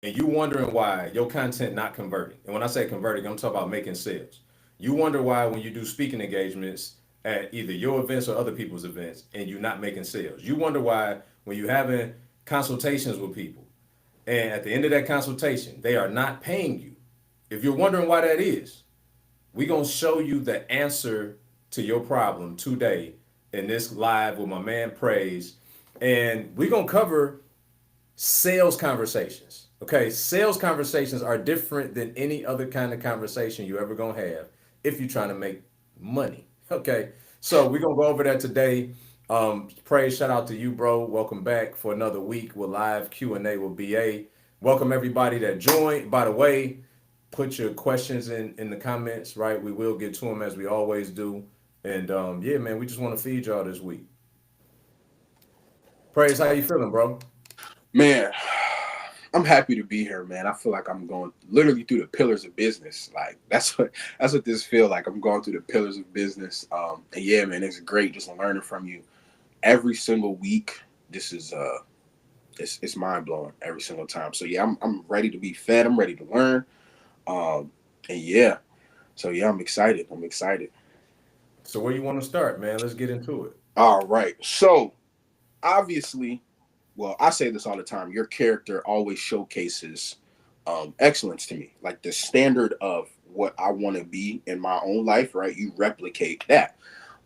and you wondering why your content not converting. And when I say converting, I'm talking about making sales. You wonder why when you do speaking engagements at either your events or other people's events and you're not making sales. You wonder why when you're having consultations with people and at the end of that consultation, they are not paying you. If you're wondering why that is, we're going to show you the answer to your problem today in this live with my man Praise. And we're going to cover sales conversations. Okay, sales conversations are different than any other kind of conversation you ever gonna have if you're trying to make money. Okay, so we're gonna go over that today. Praise, shout out to you, bro. Welcome back for another week with live Q&A with BA. Welcome everybody that joined. By the way, put your questions in the comments. Right, we will get to them as we always do. And yeah, man, we just want to feed y'all this week. Praise, how you feeling, bro? Man, I'm happy to be here, man. I feel like I'm going literally through the pillars of business. Like that's what this feel like. I'm going through the pillars of business. And yeah, man, it's great just learning from you every single week. This is it's mind blowing every single time. So yeah, I'm ready to be fed. I'm ready to learn. And yeah, so yeah, I'm excited. I'm excited. So where you want to start, man? Let's get into it. All right. So obviously, well, I say this all the time. Your character always showcases excellence to me, like the standard of what I want to be in my own life. Right, you replicate that.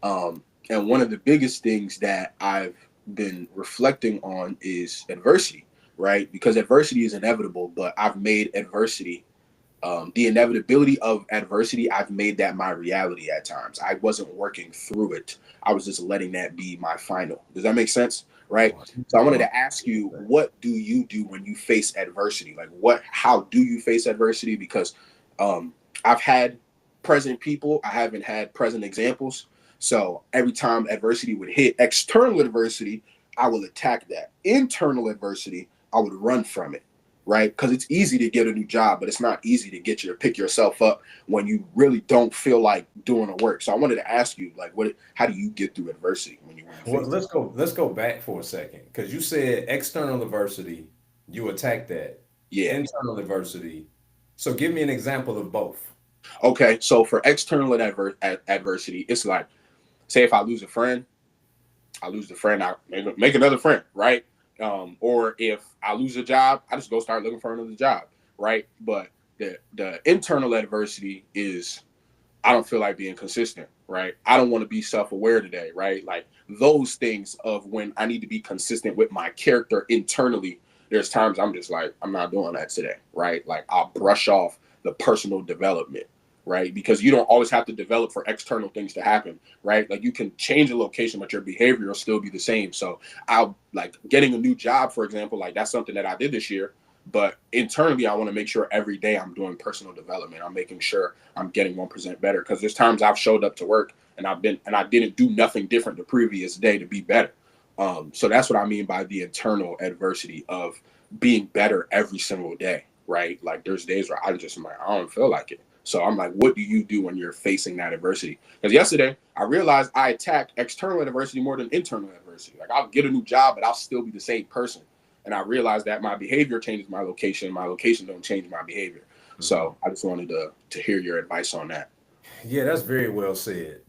And one of the biggest things that I've been reflecting on is adversity. Right, because adversity is inevitable, but I've made adversity the inevitability of adversity, I've made that my reality at times. I wasn't working through it. I was just letting that be my final. Does that make sense? Right. So I wanted to ask you, what do you do when you face adversity? Like how do you face adversity? Because um, I've had present people, I haven't had present examples. So every time adversity would hit, external adversity, I will attack that. Internal adversity, I would run from it, right? Because it's easy to get a new job, but it's not easy to get you to pick yourself up when you really don't feel like doing the work. So I wanted to ask you, like, how do you get through adversity when you Well, face it? let's go back for a second because you said external adversity, you attack that. Yeah. Internal adversity. So give me an example of both. Okay. So for external adversity, it's like, say if I lose a friend, I lose the friend, I make another friend, right? Or if I lose a job, I just go start looking for another job, right? But the internal adversity is I don't feel like being consistent, right? I don't want to be self aware today, right? Like those things of when I need to be consistent with my character internally. There's times I'm just like, I'm not doing that today, right? Like I'll brush off the personal development, right? Because you don't always have to develop for external things to happen, right? Like you can change a location, but your behavior will still be the same. So I'll like getting a new job, for example, like that's something that I did this year. But internally, I want to make sure every day I'm doing personal development. I'm making sure I'm getting 1% better because there's times I've showed up to work and I didn't do nothing different the previous day to be better. So that's what I mean by the internal adversity of being better every single day, right? Like there's days where I just am like, I don't feel like it. So I'm like, what do you do when you're facing that adversity? Because yesterday I realized I attacked external adversity more than internal adversity. Like I'll get a new job, but I'll still be the same person. And I realized that my behavior changes my location don't change my behavior. Mhm. So I just wanted to hear your advice on that. Yeah, that's very well said.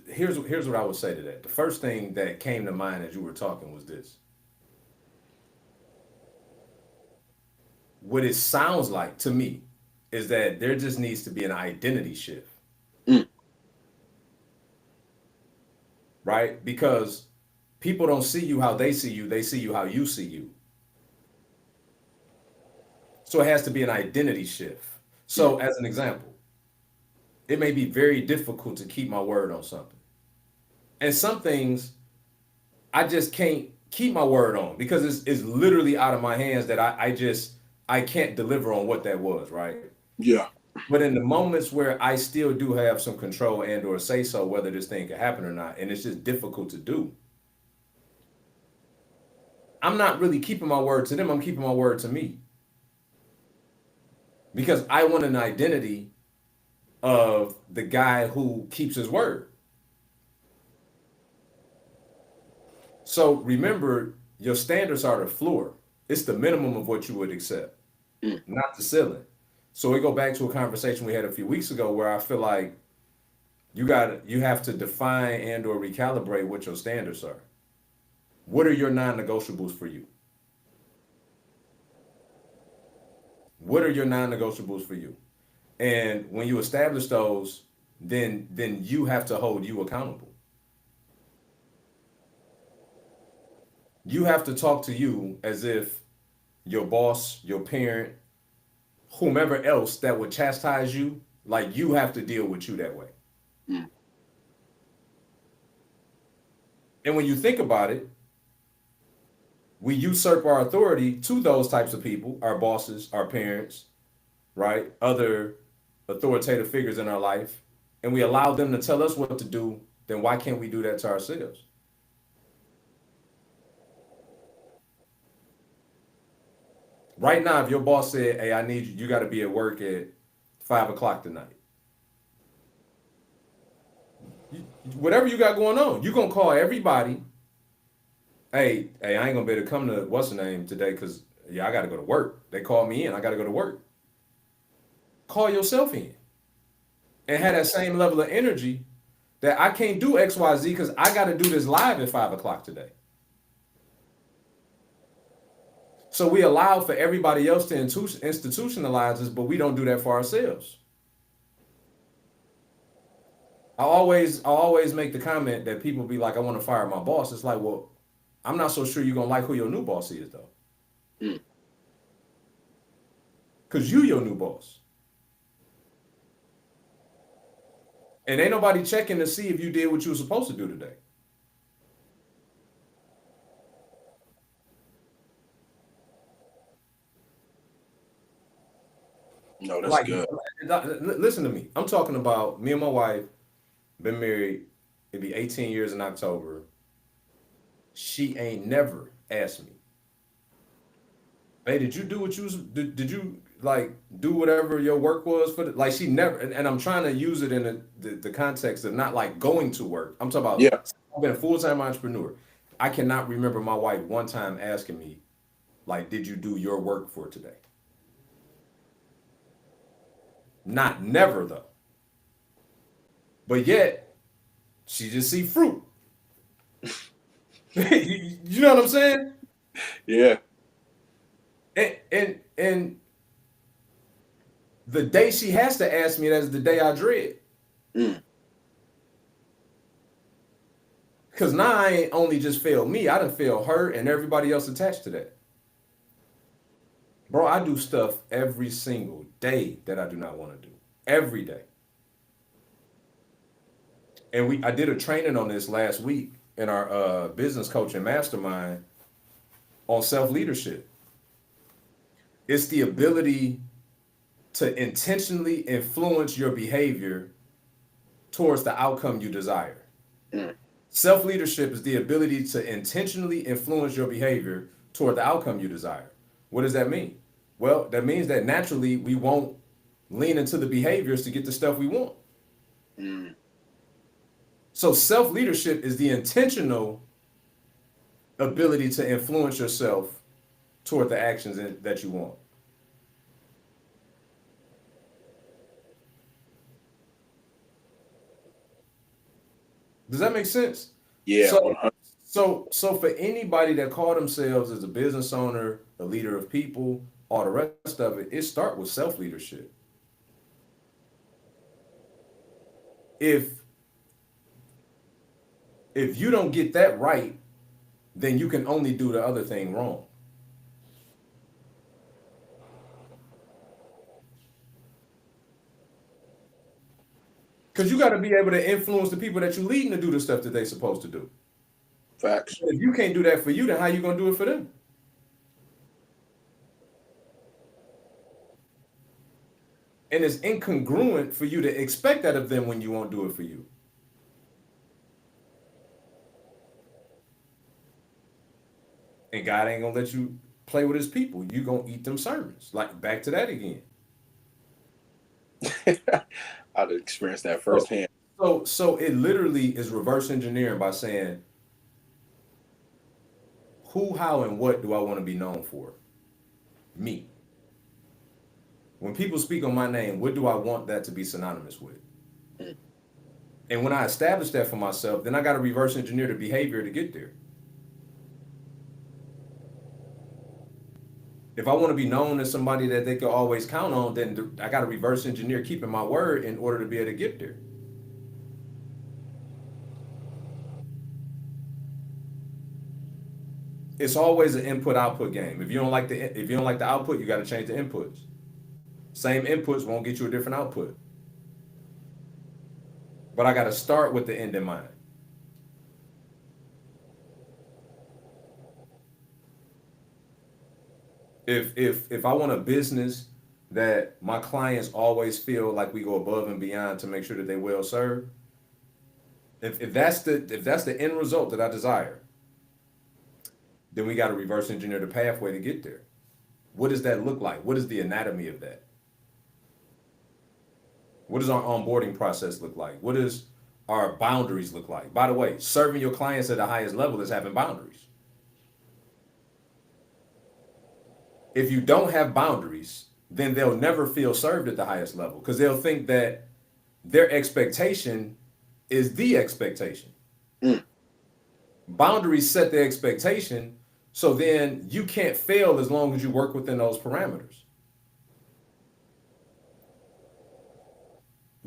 Here's what I would say to that. The first thing that came to mind as you were talking was this. What it sounds like to me is that there just needs to be an identity shift, Mm, right? Because people don't see you how they see you how you see you. So it has to be an identity shift. mm, So, as an example, it may be very difficult to keep my word on something. And some things I just can't keep my word on because it's literally out of my hands that I can't deliver on what that was, right? yeah. But in the moments where I still do have some control and or say so whether this thing can happen or not, and it's just difficult to do, I'm not really keeping my word to them. I'm keeping my word to me because I want an identity of the guy who keeps his word. So remember, your standards are the floor. It's the minimum of what you would accept. Mm. not the ceiling. So we go back to a conversation we had a few weeks ago where I feel like you have to define and or recalibrate what your standards are. What are your non-negotiables for you? What are your non-negotiables for you? And when you establish those, then you have to hold you accountable. You have to talk to you as if your boss, your parent, whomever else that would chastise you, like you have to deal with you that way. Mm. And when you think about it, we usurp our authority to those types of people, our bosses, our parents, right? Other authoritative figures in our life, and we allow them to tell us what to do, then why can't we do that to ourselves? Right now, if your boss said, "Hey, I need you, you got to be at work at 5 o'clock tonight," whatever you got going on, you gonna call everybody. Hey, I ain't gonna be able to come to what's the name today because yeah, I got to go to work. They called me in. I got to go to work. Call yourself in and have that same level of energy that I can't do X, Y, Z because I got to do this live at 5 o'clock today. So we allow for everybody else to institutionalize this, but we don't do that for ourselves. I always make the comment that people be like, I want to fire my boss. It's like, well, I'm not so sure you're gonna like who your new boss is though. Mm. Cause you your new boss. And ain't nobody checking to see if you did what you were supposed to do today. No, that's Like, good. listen to me. I'm talking about me and my wife, been married, it'd be 18 years in October. She ain't never asked me, hey, did you do what you was, did you like do whatever your work was for the, like she never, and I'm trying to use it in the context of not like going to work. I'm talking about Yeah. I've been a full-time entrepreneur. I cannot remember my wife one time asking me, like, did you do your work for today? Not never though. But yet she just see fruit. You know what I'm saying? Yeah. And the day she has to ask me that is the day I dread. Mm. Cause now I ain't only just failed me, I done failed her and everybody else attached to that. Bro, I do stuff every single day that I do not want to do. Every day. And I did a training on this last week in our business coaching mastermind on self-leadership. It's the ability to intentionally influence your behavior towards the outcome you desire. Mm. Self leadership is the ability to intentionally influence your behavior toward the outcome you desire. What does that mean? Well, that means that naturally we won't lean into the behaviors to get the stuff we want. Mm. So, self leadership is the intentional ability to influence yourself toward the actions that you want. Does that make sense? Yeah. So, 100. so for anybody that call themselves as a business owner, a leader of people, all the rest of it, it start with self leadership. If if you don't get that right, then you can only do the other thing wrong. Because you got to be able to influence the people that you leading to do the stuff that they're supposed to do. Facts. If you can't do that for you, then how you gonna do it for them? And it's incongruent for you to expect that of them when you won't do it for you. And God ain't gonna let you play with his people. You gonna eat them sermons. Like back to that again. I've experienced that So, firsthand. so it literally is reverse engineering by saying who, how, and what do I want to be known for? Me. When people speak on my name, what do I want that to be synonymous with? And when I establish that for myself, then I got to reverse engineer the behavior to get there. If I want to be known as somebody that they can always count on, then I got to reverse engineer keeping my word in order to be able to get there. It's always an input output game. If you don't like the output, you got to change the inputs. Same inputs won't get you a different output. But I got to start with the end in mind. If I want a business that my clients always feel like we go above and beyond to make sure that they well served, if that's the end result that I desire, then we got to reverse engineer the pathway to get there. What does that look like? What is the anatomy of that? What does our onboarding process look like? What does our boundaries look like? By the way, serving your clients at the highest level is having boundaries. If you don't have boundaries, then they'll never feel served at the highest level because they'll think that their expectation is the expectation. Boundaries set the expectation, so then you can't fail as long as you work within those parameters.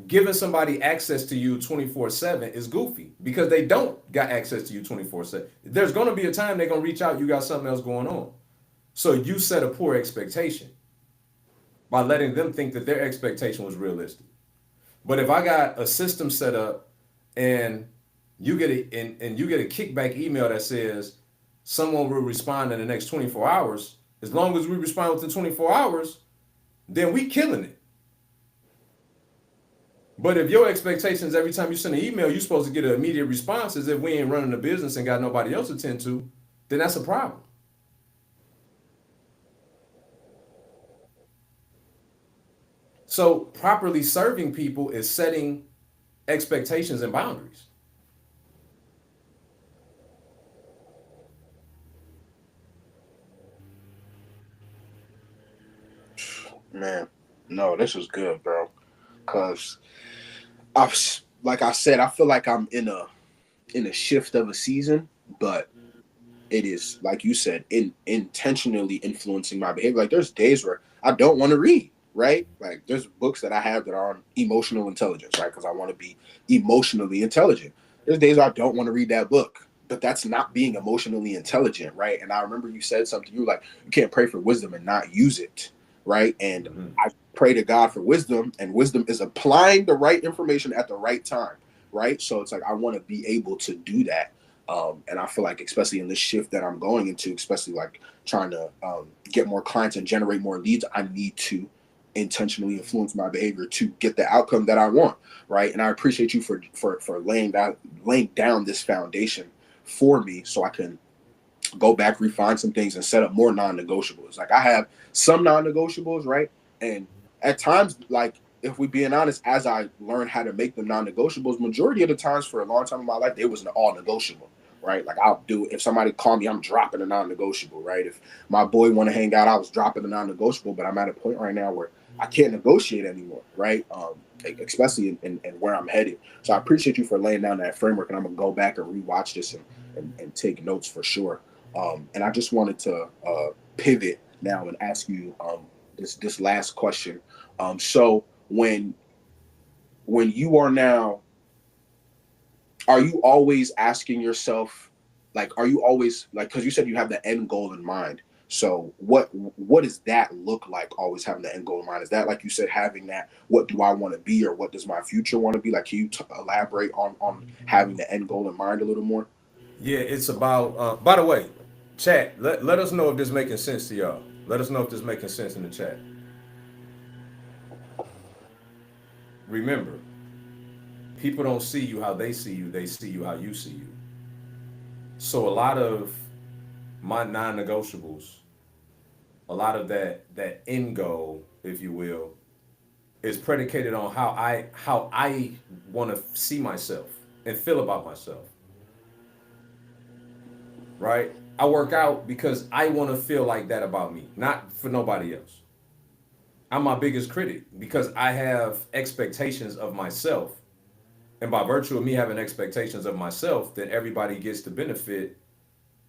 Giving somebody access to you 24/7 is goofy because they don't got access to you 24/7. There's going to be a time they're going to reach out, you got something else going on. So you set a poor expectation by letting them think that their expectation was realistic. But if I got a system set up and you get a kickback email that says someone will respond in the next 24 hours, as long as we respond within 24 hours, then we killing it. But if your expectations every time you send an email, you're supposed to get an immediate response as if we ain't running a business and got nobody else to tend to, then that's a problem. So properly serving people is setting expectations and boundaries. Man, no, this was good, bro. Cause like I said, I feel like I'm in a shift of a season, but it is, like you said, intentionally influencing my behavior. Like there's days where I don't want to read, right? Like there's books that I have that are on emotional intelligence, right? Because I want to be emotionally intelligent. There's days where I don't want to read that book, but that's not being emotionally intelligent, right? And I remember you said something. You were like, you can't pray for wisdom and not use it, right? And I pray to God for wisdom, and wisdom is applying the right information at the right time, right? So it's like I want to be able to do that. And I feel like, especially in this shift that I'm going into, especially like trying to get more clients and generate more leads, I need to intentionally influence my behavior to get the outcome that I want, right? And I appreciate you for laying down this foundation for me, so I can go back, refine some things, and set up more non-negotiables. Like I have some non-negotiables, right? And at times, like if we being honest, as I learned how to make them non-negotiables, majority of the times for a long time in my life, they wasn't all negotiable, right? Like I'll do, if somebody called me, I'm dropping a non-negotiable, right? If my boy want to hang out, I was dropping a non-negotiable, but I'm at a point right now where I can't negotiate anymore, right? Especially in where I'm headed. So I appreciate you for laying down that framework, and I'm gonna go back and rewatch this and take notes for sure. And I just wanted to pivot now and ask you this last question. So when you are now, are you always asking yourself, like, are you always like, because you said you have the end goal in mind. So what does that look like, always having the end goal in mind? Is that, like you said, having that, what do I want to be, or what does my future want to be? Like, can you elaborate on having the end goal in mind a little more? Yeah, it's about, by the way, chat, let us know if this making sense to y'all. Let us know if this making sense in the chat. Remember, people don't see you how they see you, they see you how you see you. So a lot of my non-negotiables, a lot of that end goal, if you will, is predicated on how I want to see myself and feel about myself. Right? I work out because I want to feel like that about me, not for nobody else. I'm my biggest critic because I have expectations of myself. And by virtue of me having expectations of myself, then everybody gets to benefit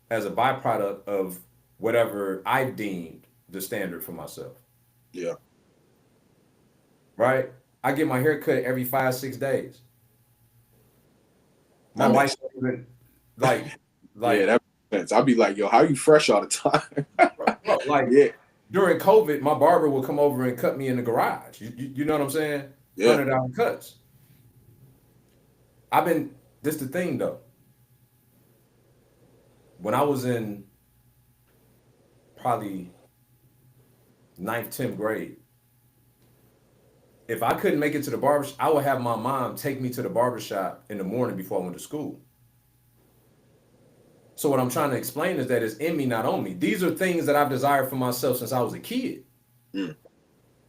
as a byproduct of whatever I've deemed the standard for myself. Yeah. Right? I get my hair cut every 5, 6 days. My That wife makes even like yeah, like that makes sense. I'll be like, yo, how you fresh all the time? bro, like Yeah, during COVID, my barber would come over and cut me in the garage. You know what I'm saying? yeah. $100 cuts. I've been this the thing though. When I was in probably ninth, 10th grade, if I couldn't make it to the barber, I would have my mom take me to the barber shop in the morning before I went to school. So what I'm trying to explain is that it's in me, not on me. These are things that I've desired for myself since I was a kid. Mm.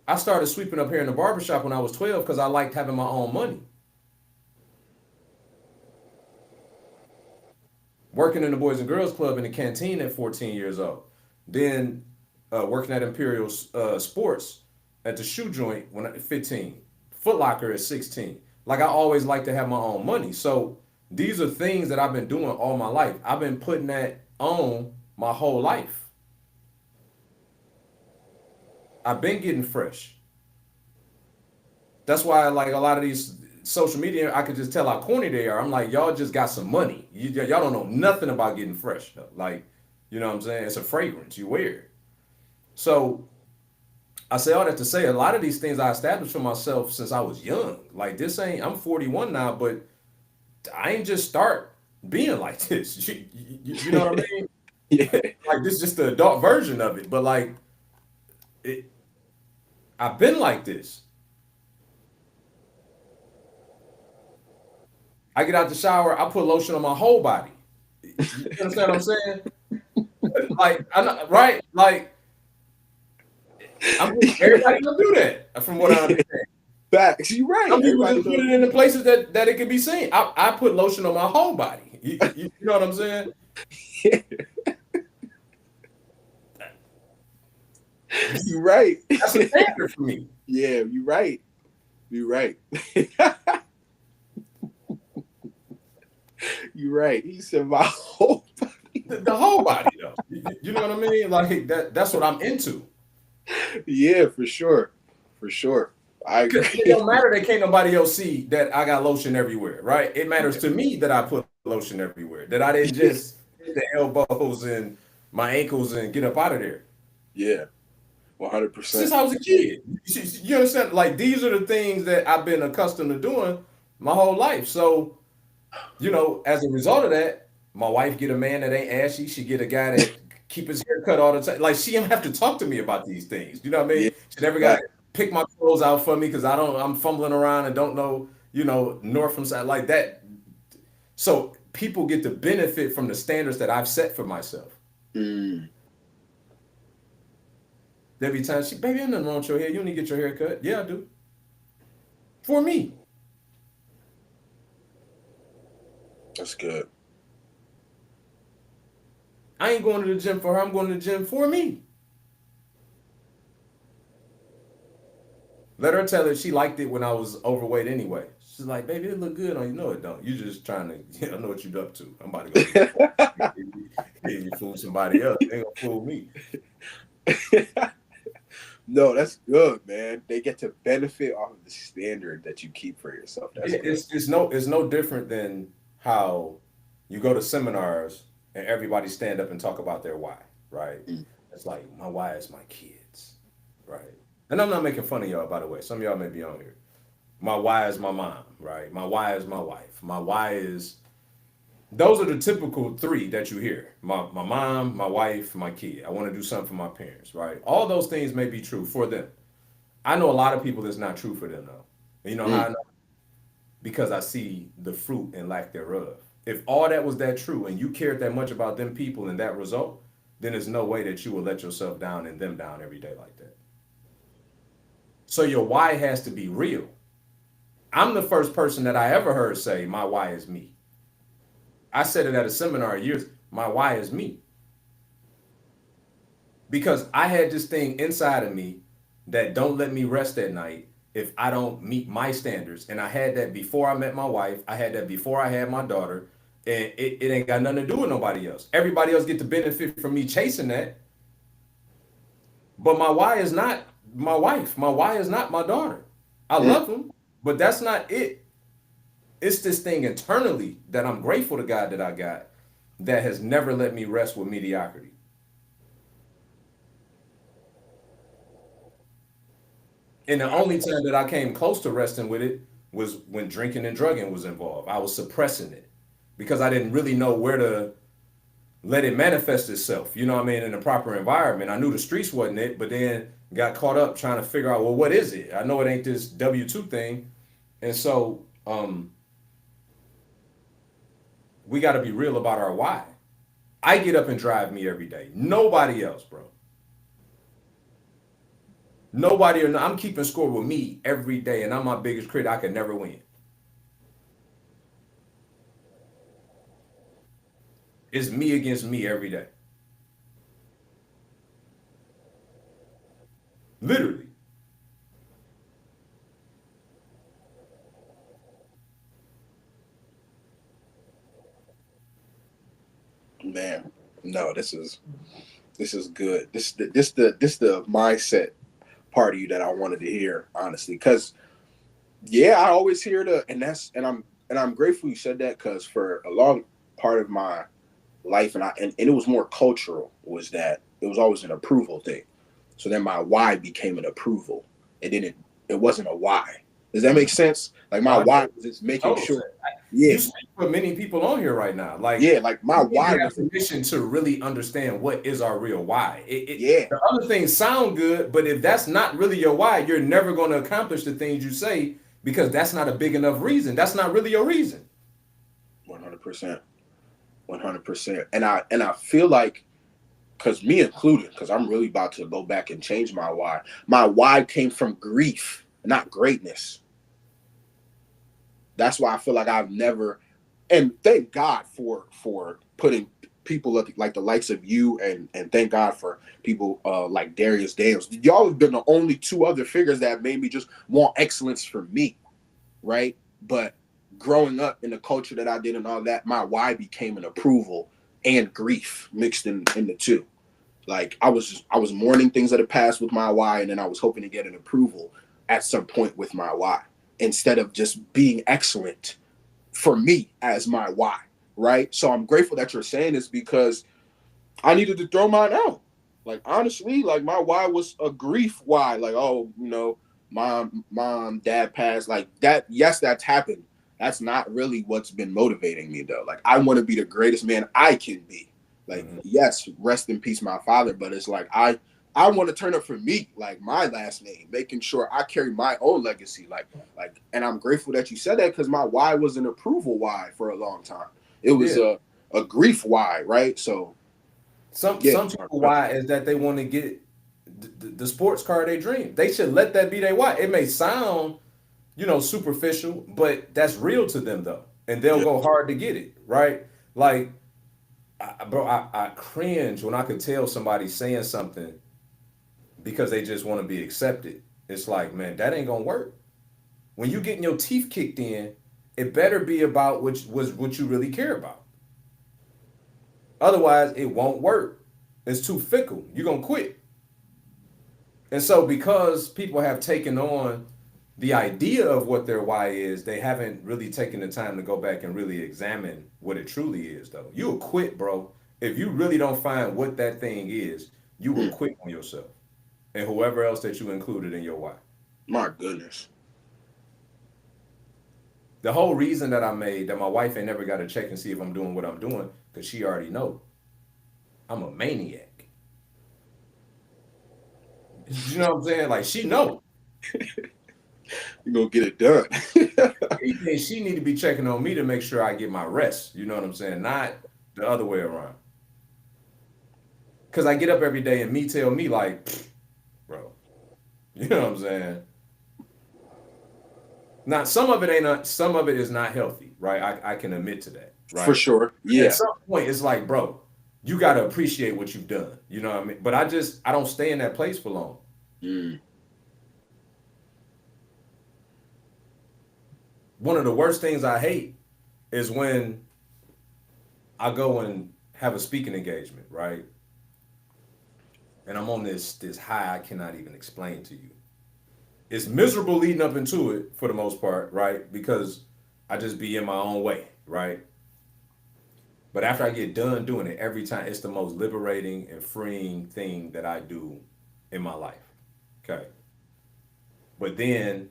I started sweeping up here in the barber shop when I was 12 because I liked having my own money. Working in the Boys and Girls Club in the canteen at 14 years old. Then working at Imperial Sports at the shoe joint when I 15. Foot Locker at 16. Like I always like to have my own money. So these are things that I've been doing all my life. I've been putting that on my whole life. I've been getting fresh. That's why like a lot of these social media, I could just tell how corny they are. I'm like, y'all just got some money. Y'all don't know nothing about getting fresh. Like, you know what I'm saying? It's a fragrance. You wear it. So I say all that to say a lot of these things I established for myself since I was young. Like this ain't, I'm 41 now, but I ain't just start being like this. You know what I mean? Yeah. Like this is just the adult version of it. But like it, I've been like this. I get out the shower, I put lotion on my whole body. You understand what I'm saying? Like, right? Like, everybody gonna do that, from what I understand. Facts. You right. Some people Everybody just put does. it in the places that it can be seen. I put lotion on my whole body. You know what I'm saying? You right. That's a standard for me. Yeah, you right. You right. You right. He said my whole The whole body, though. You know what I mean? Like that's what I'm into. Yeah, for sure. For sure. I Because it agree. don't matter that can't nobody else see that I got lotion everywhere, right? It matters to me that I put lotion everywhere. That I didn't just hit the elbows and my ankles and get up out of there. Yeah, Since 100%. I was a kid. You understand? Like these are the things that I've been accustomed to doing my whole life. So, as a result of that, my wife get a man that ain't ashy. She get a guy that keep his hair cut all the time. Like she don't have to talk to me about these things. You know what I Yeah, mean? She never got fact. to pick my clothes out for me because I'm fumbling around and don't know, north from south like that. So people get to benefit from the standards that I've set for myself. Mm, There be times baby, ain't nothing wrong with your hair. You don't need to get your hair cut. Yeah, I do. For me. that's good. I ain't going to the gym for her. I'm going to the gym for me. Let her tell it she liked it when I was overweight anyway. She's like, baby, it look good on you. No, it don't. You just trying to, I know what you're up to. I'm about to go you fool somebody else. They ain't gonna fool me. No, that's good, man. They get to benefit off of the standard that you keep for yourself. That's good. It's no different than how you go to seminars and everybody stand up and talk about their why, right? Mm. It's like my why is my kids, right? And I'm not making fun of y'all, by the way. Some of y'all may be on here. My why is my mom, right? My why is my wife. My why is those are the typical three that you hear. My mom, my wife, my kid. I want to do something for my parents, right? All those things may be true for them. I know a lot of people that's not true for them though. And you know how Mm. I know? Because I see the fruit and lack thereof. If all that was that true and you cared that much about them people and that result, then there's no way that you will let yourself down and them down every day like that. So your why has to be real. I'm the first person that I ever heard say, my why is me. I said it at a seminar years, my why is me. Because I had this thing inside of me that don't let me rest at night if I don't meet my standards. And I had that before I met my wife. I had that before I had my daughter. And it ain't got nothing to do with nobody else. Everybody else get the benefit from me chasing that. But my why is not my wife. My why is not my daughter. I love them, but that's not it. It's this thing internally that I'm grateful to God that I got that has never let me rest with mediocrity. And the only time that I came close to resting with it was when drinking and drugging was involved. I was suppressing it because I didn't really know where to let it manifest itself, you know what I mean, in the proper environment. I knew the streets wasn't it, but then got caught up trying to figure out, well, what is it? I know it ain't this W-2 thing. And so we got to be real about our why. I get up and drive me every day. Nobody else, bro. Nobody or no, I'm keeping score with me every day, and I'm my biggest critic. I could never win. It's me against me every day. Literally. Man, no, this is good. This the mindset part of you that I wanted to hear, honestly. Because yeah, I always hear and I'm grateful you said that, because for a long part of my life, and it was more cultural, was that it was always an approval thing. So then my why became an approval. It wasn't a why. Does that make sense? Like my why was just making sure. Yeah, You speak for many people on here right now. Like, yeah, like my we need why to have was permission to really understand what is our real why. yeah, The other things sound good, but if that's not really your why, you're never going to accomplish the things you say because that's not a big enough reason. That's not really your reason. 100%, 100%. And I feel like, because me included, because I'm really about to go back and change my why. My why came from grief, not greatness. That's why I feel like I've never, and thank God for putting people like the likes of you, and thank God for people like Darius Daniels. Y'all have been the only two other figures that made me just want excellence for me, right? But growing up in the culture that I did and all that, my why became an approval and grief mixed in the two. Like I was mourning things that had passed with my why, and then I was hoping to get an approval at some point with my why, instead of just being excellent for me as my why, right? So I'm grateful that you're saying this, because I needed to throw mine out. Like honestly, like my why was a grief why. Like, oh, mom, dad passed. Like that, yes, that's happened. That's not really what's been motivating me though. Like I want to be the greatest man I can be. Like, yes, rest in peace, my father. But it's like I want to turn up for me, like my last name, making sure I carry my own legacy. And I'm grateful that you said that, because my why was an approval why for a long time. It was a grief why, right? So Some yeah, some people why is that they want to get the sports car they dream. They should let that be their why. It may sound, superficial, but that's real to them though, and they'll yeah, go hard to get it right. Like, I cringe when I could tell somebody saying something because they just want to be accepted. It's like, man, that ain't gonna work. When you getting your teeth kicked in, it better be about what you really care about. Otherwise, it won't work. It's too fickle. You're gonna quit. And so, because people have taken on the idea of what their why is, they haven't really taken the time to go back and really examine what it truly is, though. You'll quit, bro. If you really don't find what that thing is, you will quit on yourself and whoever else that you included in your why. my goodness. The whole reason that I made that my wife ain't never got to check and see if I'm doing what I'm doing, because she already know I'm a maniac. You know what I'm saying? Like, she know. You're gonna get it done. And she need to be checking on me to make sure I get my rest. You know what I'm saying? Not the other way around. Because I get up every day and me tell me like, bro, you know what I'm saying? Now, some of it is not healthy, right? I can admit to that, For right? sure. At Yeah. some point, it's like, bro, you got to appreciate what you've done. You know what I mean? But I don't stay in that place for long. Mm. One of the worst things I hate is when I go and have a speaking engagement, right? And I'm on this high I cannot even explain to you. It's miserable leading up into it for the most part, right? Because I just be in my own way, right? But after I get done doing it every time, it's the most liberating and freeing thing that I do in my life. Okay. But then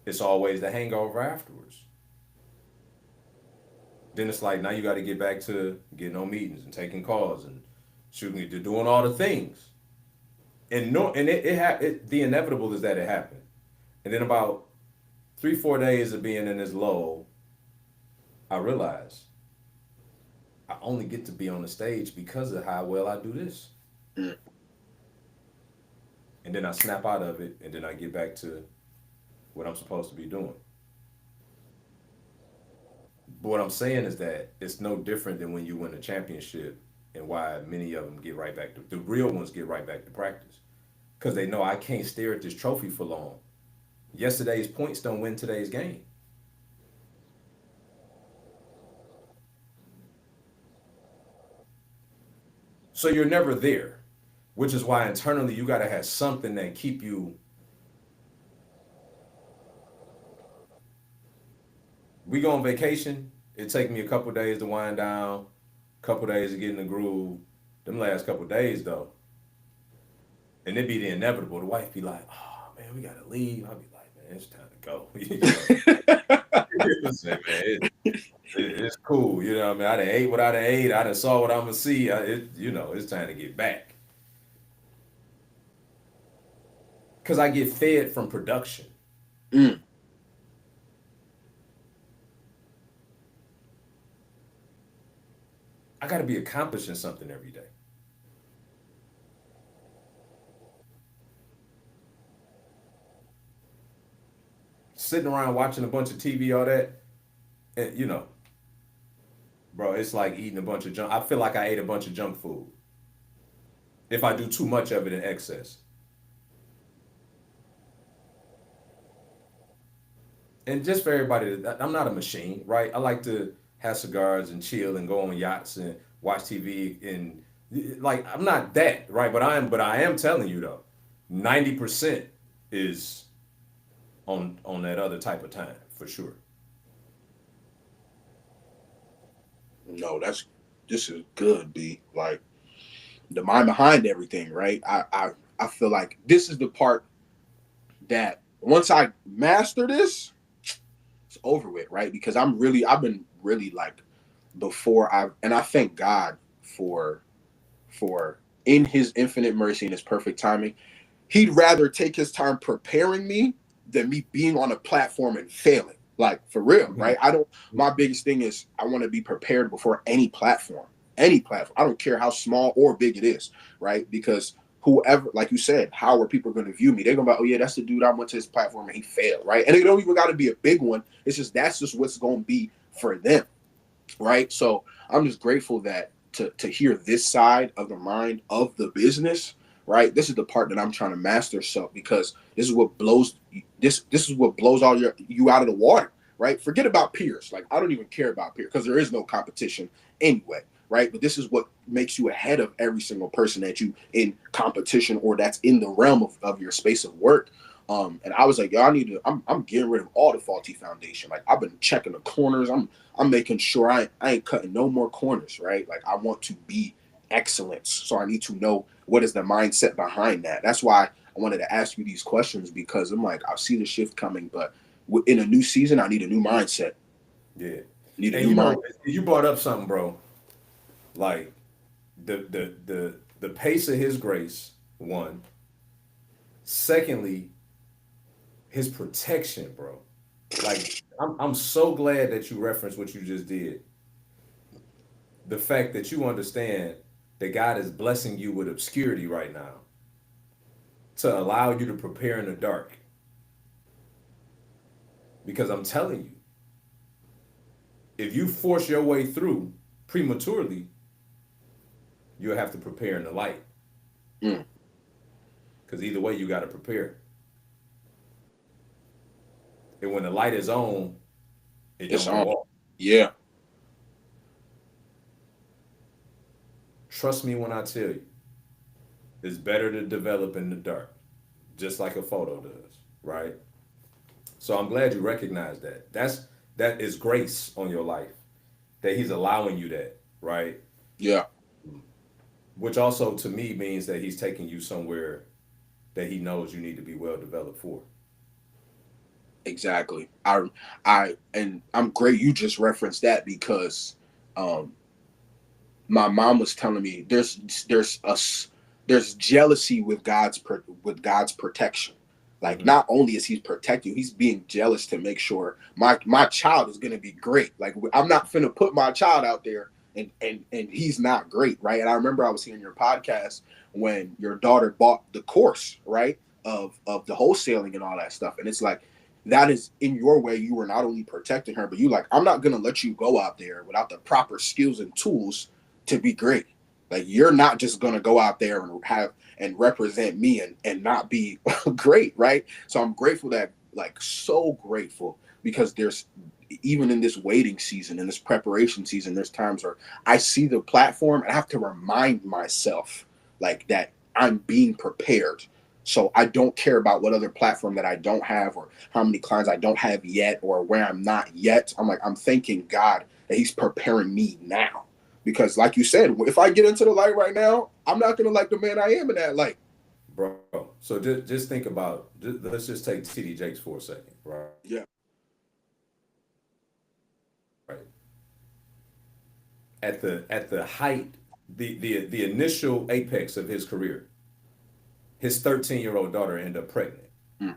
it's always the hangover afterwards. Then it's like now you got to get back to getting on meetings and taking calls and shooting, doing all the things. And no, and the inevitable is that it happened. And then about 3 4 days of being in this lull, I realized I only get to be on the stage because of how well I do this. Mm. And then I snap out of it, and then I get back to what I'm supposed to be doing. But what I'm saying is that it's no different than when you win a championship, and why many of them get right back to the real ones get right back to practice because they know I can't stare at this trophy for long. Yesterday's points don't win today's game. So you're never there, which is why internally you got to have something that keep you. We go on vacation. It take me a couple days to wind down, a couple days to get in the groove. Them last couple days though, and it be the inevitable. The wife be like, "Oh man, we gotta leave." I'll be like, "Man, it's time to go." You know, say, man, it's cool. You know what I mean? I done ate what I done ate. I done saw what I'm gonna see. It's time to get back because I get fed from production. Mm. I got to be accomplishing something every day. Sitting around watching a bunch of TV, all that, and bro, it's like eating a bunch of junk. I feel like I ate a bunch of junk food if I do too much of it in excess. And just for everybody, I'm not a machine, right? I like to have cigars and chill and go on yachts and watch TV and like I'm not that, right? But I am telling you though, 90% is on that other type of time for sure. No, this is good, B. Like the mind behind everything, right? I feel like this is the part that once I master this, it's over with, right? Because I've been really like and I thank God for for in his infinite mercy and his perfect timing, he'd rather take his time preparing me than me being on a platform and failing. Like for real, right? I don't My biggest thing is I want to be prepared before any platform. Any platform. I don't care how small or big it is, right? Because whoever, like you said, how are people going to view me? They're going to be, oh yeah, that's the dude I went to his platform and he failed, right? And it don't even got to be a big one. It's just that's just what's going to be for them, right? So I'm just grateful that to hear this side of the mind of the business, right? This is the part that I'm trying to master, so because this is what blows all you out of the water, right? Forget about peers. Like I don't even care about peers because there is no competition anyway, right? But this is what makes you ahead of every single person that you in competition or that's in the realm of your space of work. And I was like, yo, I'm getting rid of all the faulty foundation. Like I've been checking the corners. I'm making sure I ain't cutting no more corners, right? Like I want to be excellence. So I need to know what is the mindset behind that. That's why I wanted to ask you these questions because I'm like, I see the shift coming, but in a new season, I need a new mindset. Yeah. Need a And new mind. you brought up something, bro. Like the pace of his grace, one. Secondly, his protection, bro. Like I'm so glad that you referenced what you just did. The fact that you understand that God is blessing you with obscurity right now to allow you to prepare in the dark. Because I'm telling you, if you force your way through prematurely, you'll have to prepare in the light. Mm. Because either way, you got to prepare. And when the light is on, it It's don't go on. off. Yeah. Trust me when I tell you, it's better to develop in the dark, just like a photo does, right? So I'm glad you recognize that. That is grace on your life that he's allowing you that, right? Yeah. Which also to me means that he's taking you somewhere that he knows you need to be well developed for. Exactly. And I'm great you just referenced that because um my mom was telling me there's jealousy with God's protection. Like Hmm. not only is he protecting you, he's being jealous to make sure my child is gonna be great. Like I'm not finna put my child out there and he's not great, right? And I remember I was hearing your podcast when your daughter bought the course, right, of the wholesaling and all that stuff, and it's like that is in your way. You were not only protecting her, but you like I'm not gonna let you go out there without the proper skills and tools to be great. Like you're not just gonna go out there and have and represent me and not be great, right? So I'm grateful that like so grateful because there's even in this waiting season, in this preparation season, there's times where I see the platform and I have to remind myself like that I'm being prepared. So I don't care about what other platform that I don't have or how many clients I don't have yet or where I'm not yet. I'm like, I'm thanking God that he's preparing me now because like you said, if I get into the light right now, I'm not gonna like the man I am in that light. Bro. So just think about, let's just take TD Jakes for a second, right? Yeah. At the height, the initial apex of his career, his 13-year-old daughter ended up pregnant. Mm.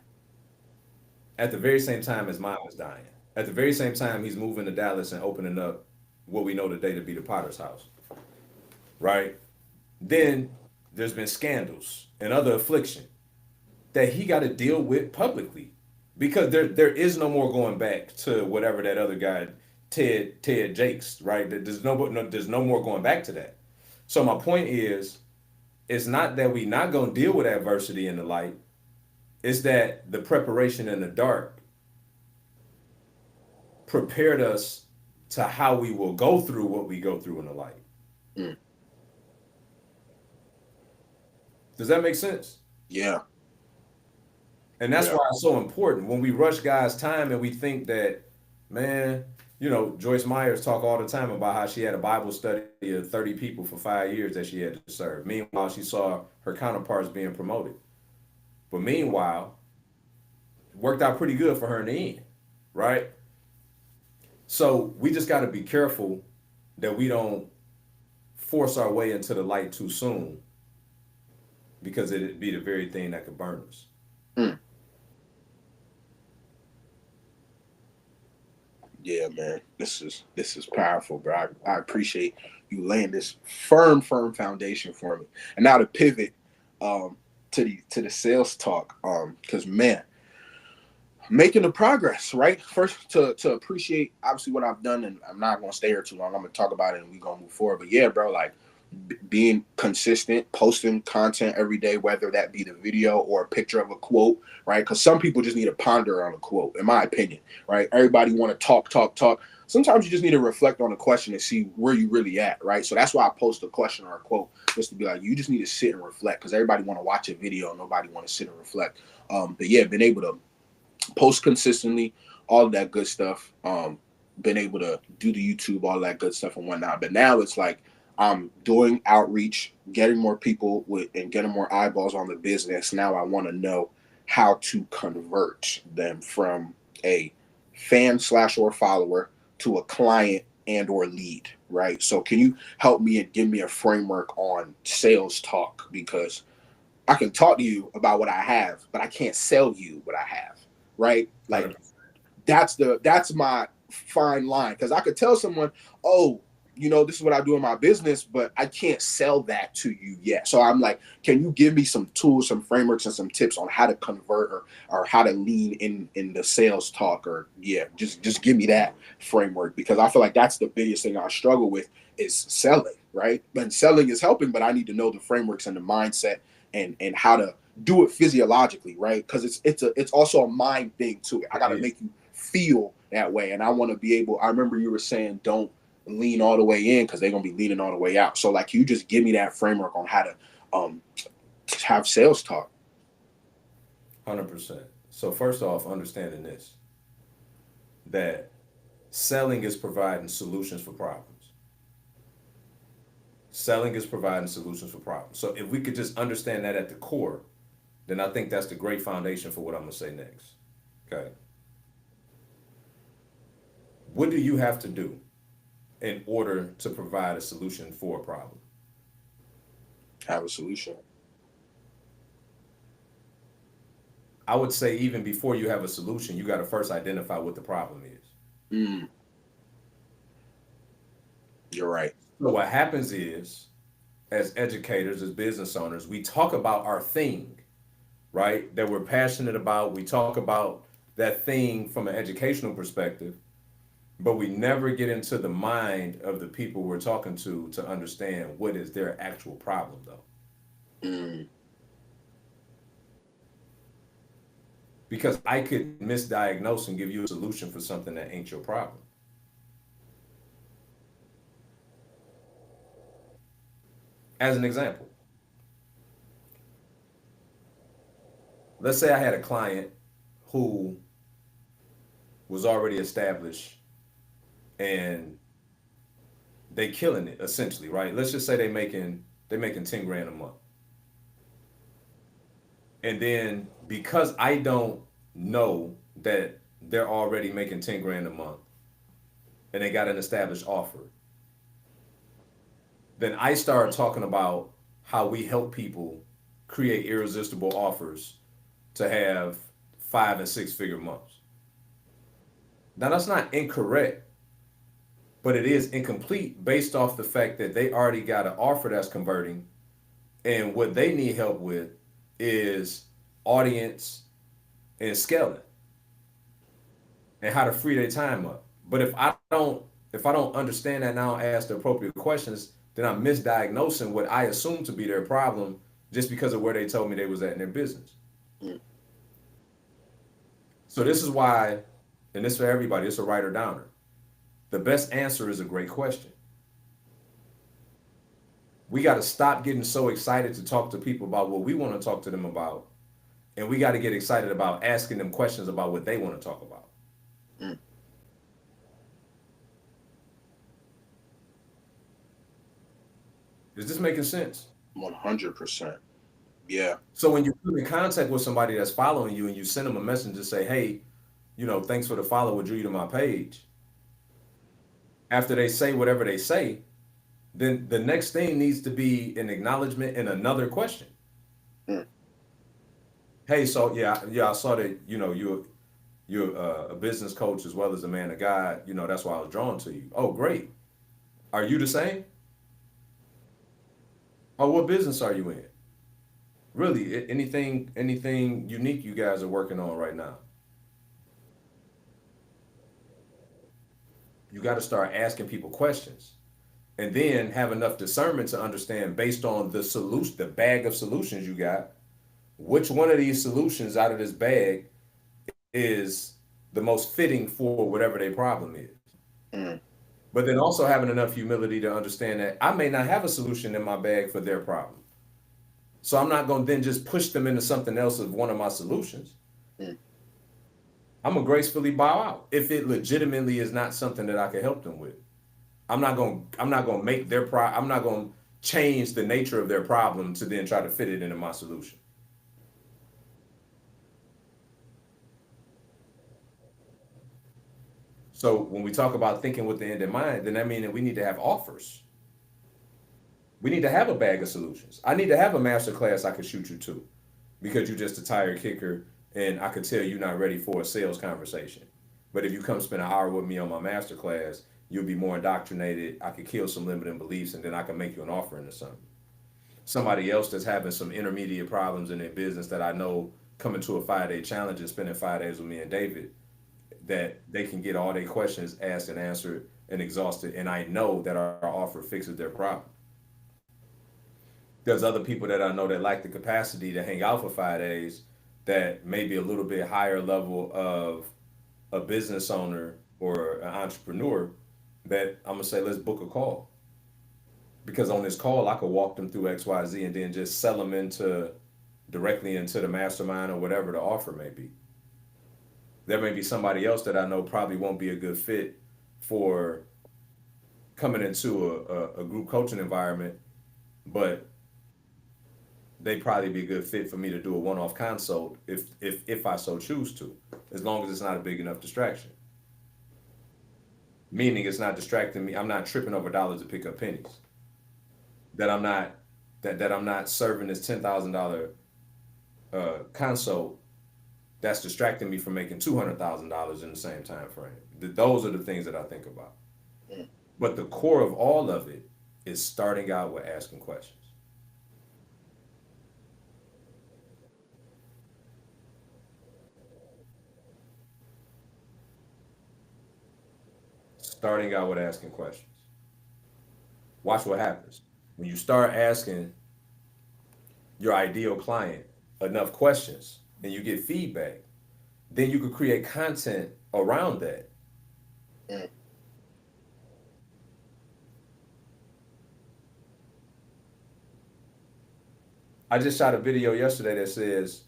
At the very same time his mom is dying. At the very same time he's moving to Dallas and opening up what we know today to be the Potter's House. Right? Then there's been scandals and other affliction that he got to deal with publicly because there is no more going back to whatever that other guy Ted Jakes, right? There's no more going back to that. So my point is, it's not that we not gonna deal with adversity in the light. It's that the preparation in the dark prepared us to how we will go through what we go through in the light. Mm. Does that make sense? Yeah. And that's Yeah. why it's so important when we rush God's time and we think that, man, Joyce Myers talk all the time about how she had a Bible study of 30 people for 5 years that she had to serve. Meanwhile, she saw her counterparts being promoted. But meanwhile, it worked out pretty good for her in the end, right? So we just got to be careful that we don't force our way into the light too soon because it'd be the very thing that could burn us. Mm. Yeah, man. This is powerful, bro. I appreciate you laying this firm foundation for me. And now to pivot to the sales talk. Because man, making the progress, right? First to appreciate obviously what I've done, and I'm not gonna stay here too long. I'm gonna talk about it and we're gonna move forward. But yeah, bro, like being consistent, posting content every day, whether that be the video or a picture of a quote, right? Because some people just need to ponder on a quote, in my opinion, right? Everybody want to talk. Sometimes you just need to reflect on a question and see where you really at, right? So that's why I post a question or a quote, just to be like, you just need to sit and reflect, because everybody want to watch a video, nobody want to sit and reflect. But yeah, been able to post consistently, all of that good stuff. Been able to do the YouTube, all that good stuff and whatnot. But now it's like I'm doing outreach, getting more people with and getting more eyeballs on the business. Now I want to know how to convert them from a fan slash or follower to a client and or lead, right? So can you help me and give me a framework on sales talk? Because I can talk to you about what I have, but I can't sell you what I have, right? Like that's my fine line, because I could tell someone, oh, this is what I do in my business, but I can't sell that to you yet. So I'm like, can you give me some tools, some frameworks, and some tips on how to convert or how to lean in the sales talk? Or yeah, just give me that framework, because I feel like that's the biggest thing I struggle with is selling, right? And selling is helping, but I need to know the frameworks and the mindset and how to do it physiologically, right? Because it's also a mind thing too. I got to It is. make you feel that way, and I want to be able. I remember you were saying don't lean all the way in because they're gonna be leaning all the way out. So like, you just give me that framework on how to have sales talk. 100%. So first off, understanding this, that selling is providing solutions for problems. Selling is providing solutions for problems. So if we could just understand that at the core, then I think that's the great foundation for what I'm gonna say next. Okay. What do you have to do in order to provide a solution for a problem? Have a solution. I would say even before you have a solution, you got to first identify what the problem is. Mm, you're right. So what happens is, as educators, as business owners, we talk about our thing, right? That we're passionate about. We talk about that thing from an educational perspective, but we never get into the mind of the people we're talking to understand what is their actual problem, though. Mm, Because I could misdiagnose and give you a solution for something that ain't your problem. As an example, let's say I had a client who was already established and they killing it essentially, right? Let's just say they making 10 grand a month. And then because I don't know that they're already making 10 grand a month and they got an established offer, then I start talking about how we help people create irresistible offers to have 5 and 6 figure months. Now that's not incorrect, but it is incomplete based off the fact that they already got an offer that's converting, and what they need help with is audience and scaling and how to free their time up. But if I don't understand that now, ask the appropriate questions, then I'm misdiagnosing what I assume to be their problem just because of where they told me they was at in their business. mm, So this is why, and this for everybody, it's a writer downer. The best answer is a great question. We got to stop getting so excited to talk to people about what we want to talk to them about, and we got to get excited about asking them questions about what they want to talk about. mm. Is this making sense? 100%. Yeah. So when you come in contact with somebody that's following you and you send them a message to say, hey, thanks for the follow, what drew you to my page. After they say whatever they say, then the next thing needs to be an acknowledgement and another question. Mm, Hey, so yeah, I saw that, you're a business coach as well as a man of God. That's why I was drawn to you. Oh, great. Are you the same? Oh, what business are you in? Really, anything unique you guys are working on right now? You got to start asking people questions and then have enough discernment to understand based on the solution, the bag of solutions you got, which one of these solutions out of this bag is the most fitting for whatever their problem is. mm. But then also having enough humility to understand that I may not have a solution in my bag for their problem. So I'm not going to then just push them into something else of one of my solutions. Mm. I'm going to gracefully bow out if it legitimately is not something that I can help them with. I'm not going to make I'm not going to change the nature of their problem to then try to fit it into my solution. So when we talk about thinking with the end in mind, then that means that we need to have offers. We need to have a bag of solutions. I need to have a master class I can shoot you to because you're just a tired kicker and I could tell you're not ready for a sales conversation. But if you come spend an hour with me on my master class, you'll be more indoctrinated. I could kill some limiting beliefs and then I can make you an offer into something. Somebody else that's having some intermediate problems in their business that I know coming to a 5-day challenge and spending 5 days with me and David, that they can get all their questions asked and answered and exhausted. And I know that our offer fixes their problem. There's other people that I know that lack the capacity to hang out for 5 days, that may be a little bit higher level of a business owner or an entrepreneur, that I'm gonna say, let's book a call. Because on this call, I could walk them through XYZ and then just sell them into directly into the mastermind or whatever the offer may be. There may be somebody else that I know probably won't be a good fit for coming into a group coaching environment, but they probably be a good fit for me to do a one-off consult if I so choose to, as long as it's not a big enough distraction. Meaning it's not distracting me. I'm not tripping over dollars to pick up pennies. That I'm not that I'm not serving this $10,000 consult that's distracting me from making $200,000 in the same time frame. Those are the things that I think about. Mm. But the core of all of it is starting out with asking questions. Starting out with asking questions. Watch what happens. When you start asking your ideal client enough questions and you get feedback, then you could create content around that. Mm. I just shot a video yesterday that says,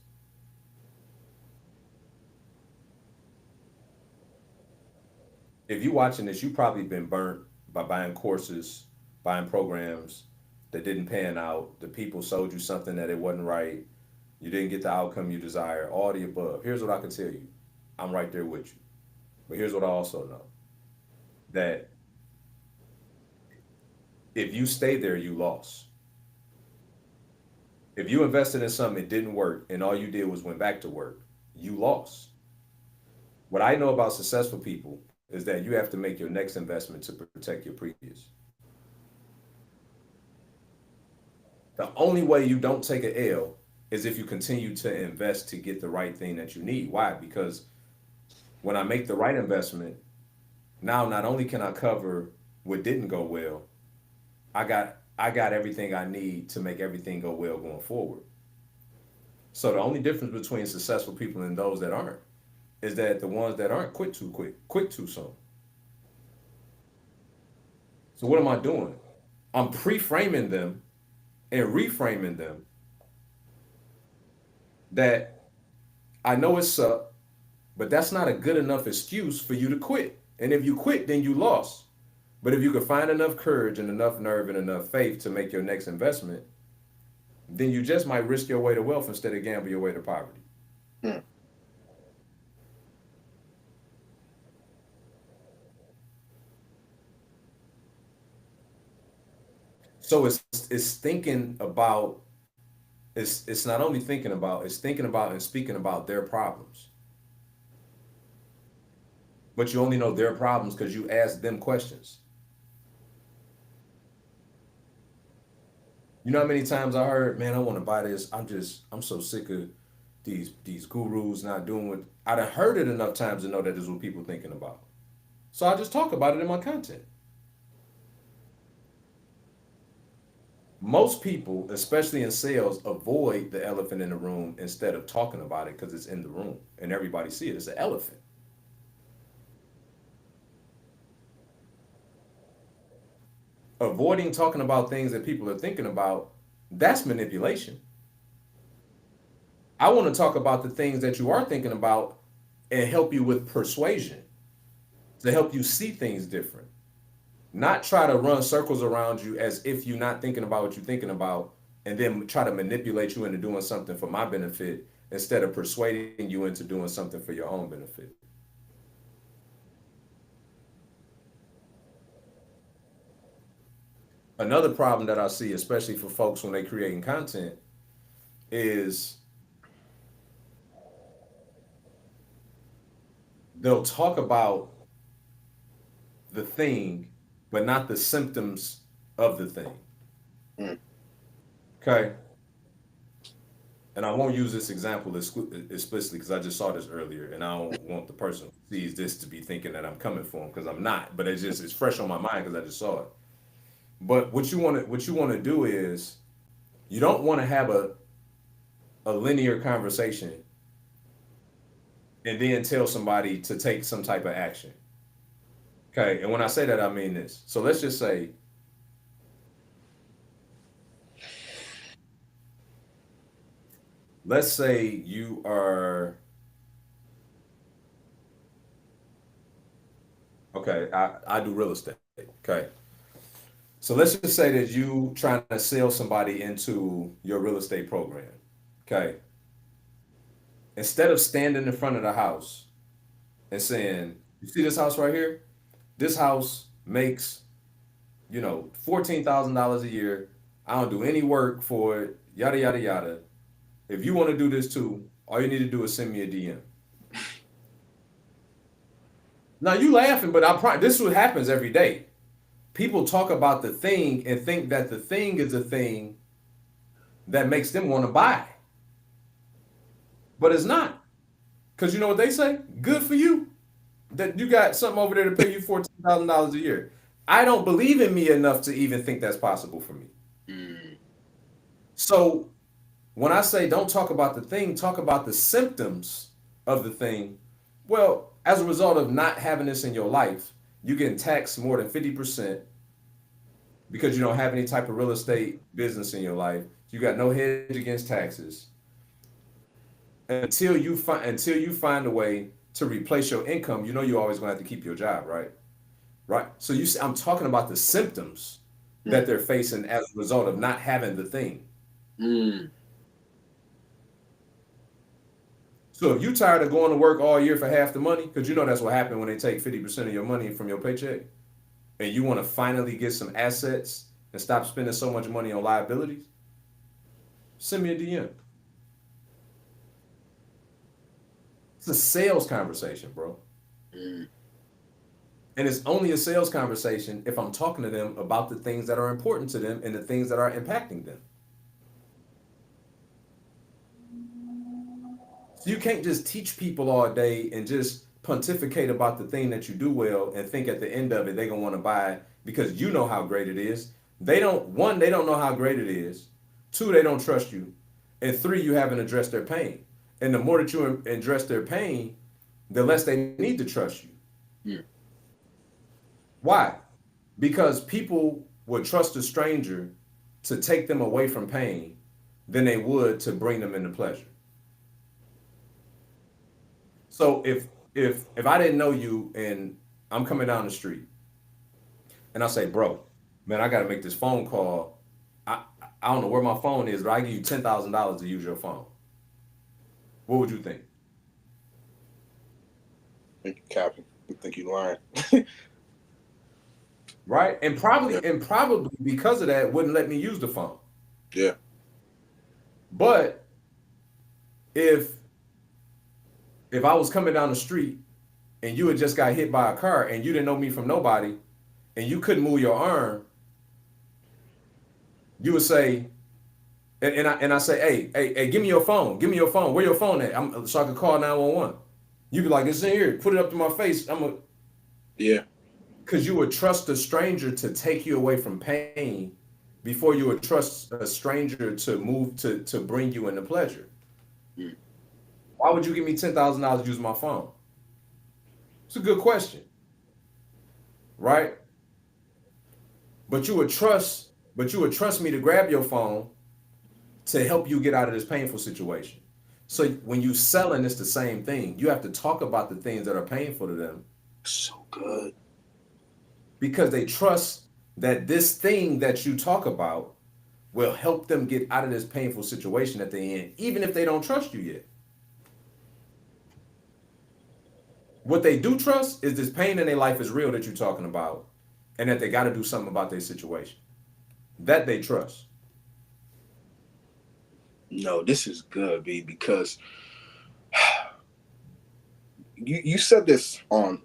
if you're watching this, you probably been burnt by buying courses, buying programs that didn't pan out. The people sold you something that it wasn't right. You didn't get the outcome you desire, all the above. Here's what I can tell you. I'm right there with you. But here's what I also know, that if you stay there, you lost. If you invested in something, it didn't work, and all you did was went back to work, you lost. What I know about successful people is that you have to make your next investment to protect your previous. The only way you don't take an L is if you continue to invest to get the right thing that you need. Why? Because when I make the right investment, now not only can I cover what didn't go well, I got everything I need to make everything go well going forward. So the only difference between successful people and those that aren't is that the ones that aren't quit too quick, quit too soon. So what am I doing? I'm pre-framing them and reframing them that I know it sucked, but that's not a good enough excuse for you to quit. And if you quit, then you lost. But if you could find enough courage and enough nerve and enough faith to make your next investment, then you just might risk your way to wealth instead of gamble your way to poverty. Mm. So it's thinking about, it's not only thinking about, it's thinking about and speaking about their problems. But you only know their problems because you ask them questions. You know how many times I heard, man, I want to buy this. I'm so sick of these gurus not doing what I done heard it enough times to know that this is what people thinking about. So I just talk about it in my content. Most people, especially in sales, avoid the elephant in the room instead of talking about it because it's in the room and everybody see it. It's an elephant. Avoiding talking about things that people are thinking about, that's manipulation. I want to talk about the things that you are thinking about and help you with persuasion to help you see things different. Not try to run circles around you as if you're not thinking about what you're thinking about and then try to manipulate you into doing something for my benefit instead of persuading you into doing something for your own benefit. Another problem that I see, especially for folks when they're creating content, is they'll talk about the thing, but not the symptoms of the thing. Mm. Okay. And I won't use this example explicitly because I just saw this earlier, and I don't want the person who sees this to be thinking that I'm coming for them because I'm not. But it's fresh on my mind because I just saw it. But what you want to do is You don't want to have a linear conversation and then tell somebody to take some type of action. Okay. And when I say that, I mean this. So let's say you are, okay, I do real estate. Okay. So let's just say that you trying to sell somebody into your real estate program. Okay. Instead of standing in front of the house and saying, you see this house right here? This house makes, $14,000 a year. I don't do any work for it, yada, yada, yada. If you want to do this too, all you need to do is send me a DM. Now you laughing, but this is what happens every day. People talk about the thing and think that the thing is a thing that makes them want to buy. But it's not. Because you know what they say? Good for you. That you got something over there to pay you $14,000 a year. I don't believe in me enough to even think that's possible for me. So when I say don't talk about the thing, talk about the symptoms of the thing. Well, as a result of not having this in your life, you getting taxed more than 50% because you don't have any type of real estate business in your life. You got no hedge against taxes. Until you find a way to replace your income, you're always going to have to keep your job, right? Right. So I'm talking about the symptoms that they're facing as a result of not having the thing. So if you're tired of going to work all year for half the money, because that's what happened when they take 50% of your money from your paycheck, and you want to finally get some assets and stop spending so much money on liabilities, send me a DM. It's a sales conversation, bro. And it's only a sales conversation if I'm talking to them about the things that are important to them and the things that are impacting them. So you can't just teach people all day and just pontificate about the thing that you do well and think at the end of it they're gonna want to buy it because you know how great it is. They don't know how great it is. Two, they don't trust you. And three, you haven't addressed their pain. And the more that you address their pain, the less they need to trust you. Why? Because people would trust a stranger to take them away from pain than they would to bring them into pleasure. So if I didn't know you and I'm coming down the street and I say, bro, man, I got to make this phone call. I don't know where my phone is, but I give you $10,000 to use your phone. What would you think? I think you capping. I think you lying. Right? And probably because of that wouldn't let me use the phone. Yeah. But if I was coming down the street and you had just got hit by a car and you didn't know me from nobody and you couldn't move your arm, you would say, and I say, hey, give me your phone. Give me your phone. Where your phone at? So I can call 911. You'd be like, it's in here. Put it up to my face. Yeah. Because you would trust a stranger to take you away from pain before you would trust a stranger to move to bring you into pleasure. Why would you give me $10,000 to use my phone? It's a good question, right? But you would trust me to grab your phone to help you get out of this painful situation. So when you selling, it's the same thing. You have to talk about the things that are painful to them. So good. Because they trust that this thing that you talk about will help them get out of this painful situation that they're in, even if they don't trust you yet. What they do trust is this pain in their life is real that you're talking about, and that they got to do something about their situation. That they trust. No, this is good, B, because you said this on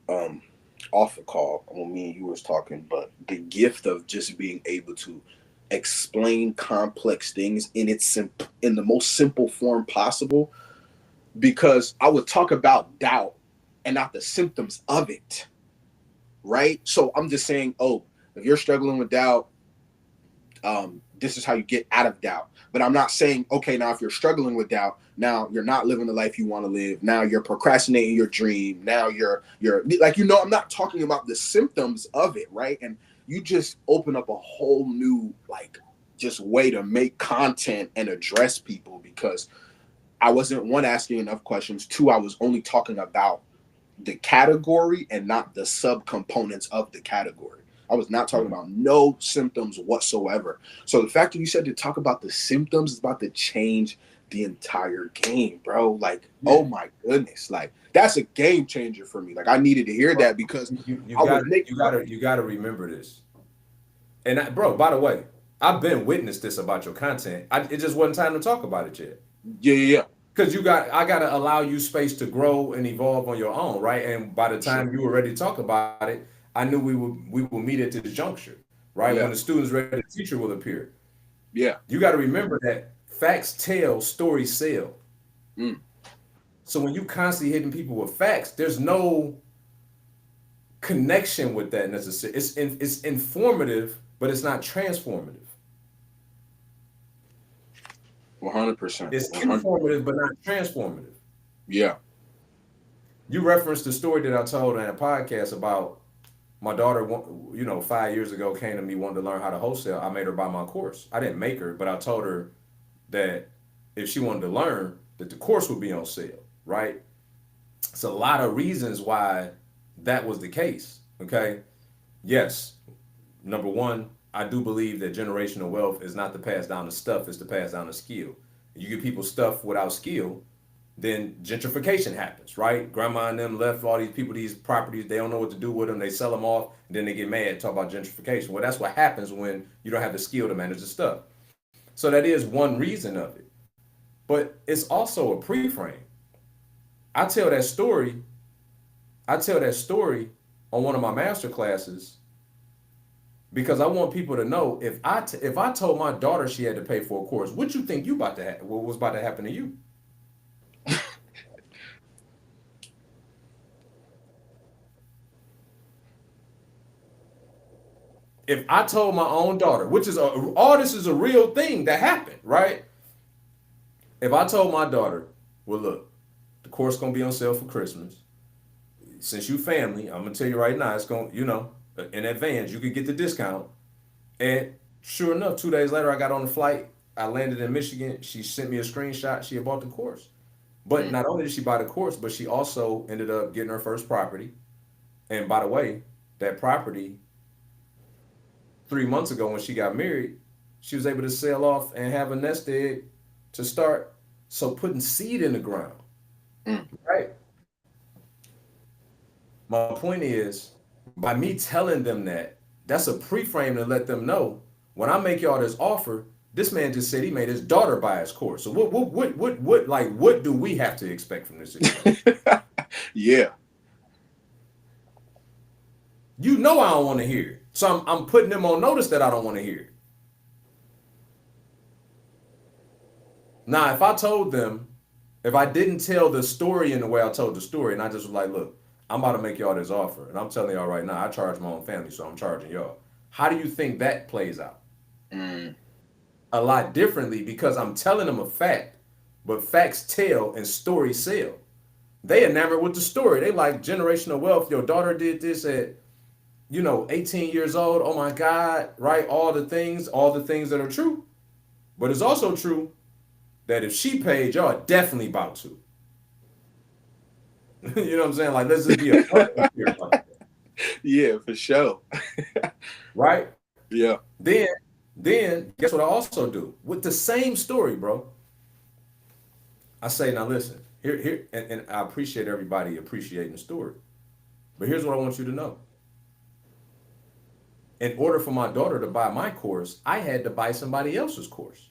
off the call when me and you was talking, but the gift of just being able to explain complex things in the most simple form possible, because I would talk about doubt and not the symptoms of it, right? So I'm just saying, if you're struggling with doubt, this is how you get out of doubt. But I'm not saying, okay, now if you're struggling with doubt, now you're not living the life you want to live. Now you're procrastinating your dream. Now you're like, I'm not talking about the symptoms of it, right? And you just open up a whole new like just way to make content and address people, because I wasn't, one, asking enough questions. Two, I was only talking about the category and not the subcomponents of the category. I was not talking about no symptoms whatsoever. So the fact that you said to talk about the symptoms is about to change the entire game, bro. Like, oh my goodness, like that's a game changer for me. Like I needed to hear that, because you got to remember this. And bro, by the way, I've been witness this about your content. It just wasn't time to talk about it yet. Yeah. Because I got to allow you space to grow and evolve on your own, right? And by the time you were ready to talk about it, I knew we will meet at this juncture, right? Yeah. When the student's ready, the teacher will appear. Yeah. You got to remember that facts tell, stories sell. So when you constantly hitting people with facts, there's no connection with that necessarily. It's informative, but it's not transformative. 100%. It's informative, but not transformative. Yeah. You referenced the story that I told in a podcast about my daughter, 5 years ago came to me, wanted to learn how to wholesale. I made her buy my course. I didn't make her, but I told her that if she wanted to learn, that the course would be on sale, right? It's a lot of reasons why that was the case, okay? Yes, number one, I do believe that generational wealth is not to pass down the stuff, it's to pass down the skill. You give people stuff without skill, then gentrification happens, right? Grandma and them left all these people these properties. They don't know what to do with them. They sell them off, and then they get mad, talk about gentrification. Well, that's what happens when you don't have the skill to manage the stuff. So that is one reason of it. But it's also a pre-frame. I tell that story on one of my master classes because I want people to know, if I told my daughter she had to pay for a course, what you think what was about to happen to you? If I told my own daughter, which is all this is a real thing that happened, right? If I told my daughter, well, look, the course gonna be on sale for Christmas. Since you family, I'm gonna tell you right now, it's gonna, in advance, you could get the discount. And sure enough, 2 days later, I got on the flight. I landed in Michigan. She sent me a screenshot. She had bought the course. But not only did she buy the course, but she also ended up getting her first property. And by the way, that property, 3 months ago when she got married, she was able to sell off and have a nest egg to start. So putting seed in the ground, right? My point is, by me telling them that, that's a pre-frame to let them know, when I make y'all this offer, this man just said he made his daughter buy his course. So what do we have to expect from this situation? Yeah. I don't want to hear it. So I'm putting them on notice that I don't want to hear it. Now, if I didn't tell the story in the way I told the story, and I just was like, look, I'm about to make y'all this offer, and I'm telling y'all right now, I charge my own family, so I'm charging y'all. How do you think that plays out? A lot differently, because I'm telling them a fact, but facts tell and stories sell. They enamored with the story. They like generational wealth. Your daughter did this at 18 years old. Oh my God, right? All the things that are true. But it's also true that if she paid, y'all definitely about to. You know what I'm saying? Like, let's just be a here. Yeah, for sure. Right? Yeah. Then guess what I also do? With the same story, bro. I say, now listen, here, and I appreciate everybody appreciating the story. But here's what I want you to know. In order for my daughter to buy my course, I had to buy somebody else's course.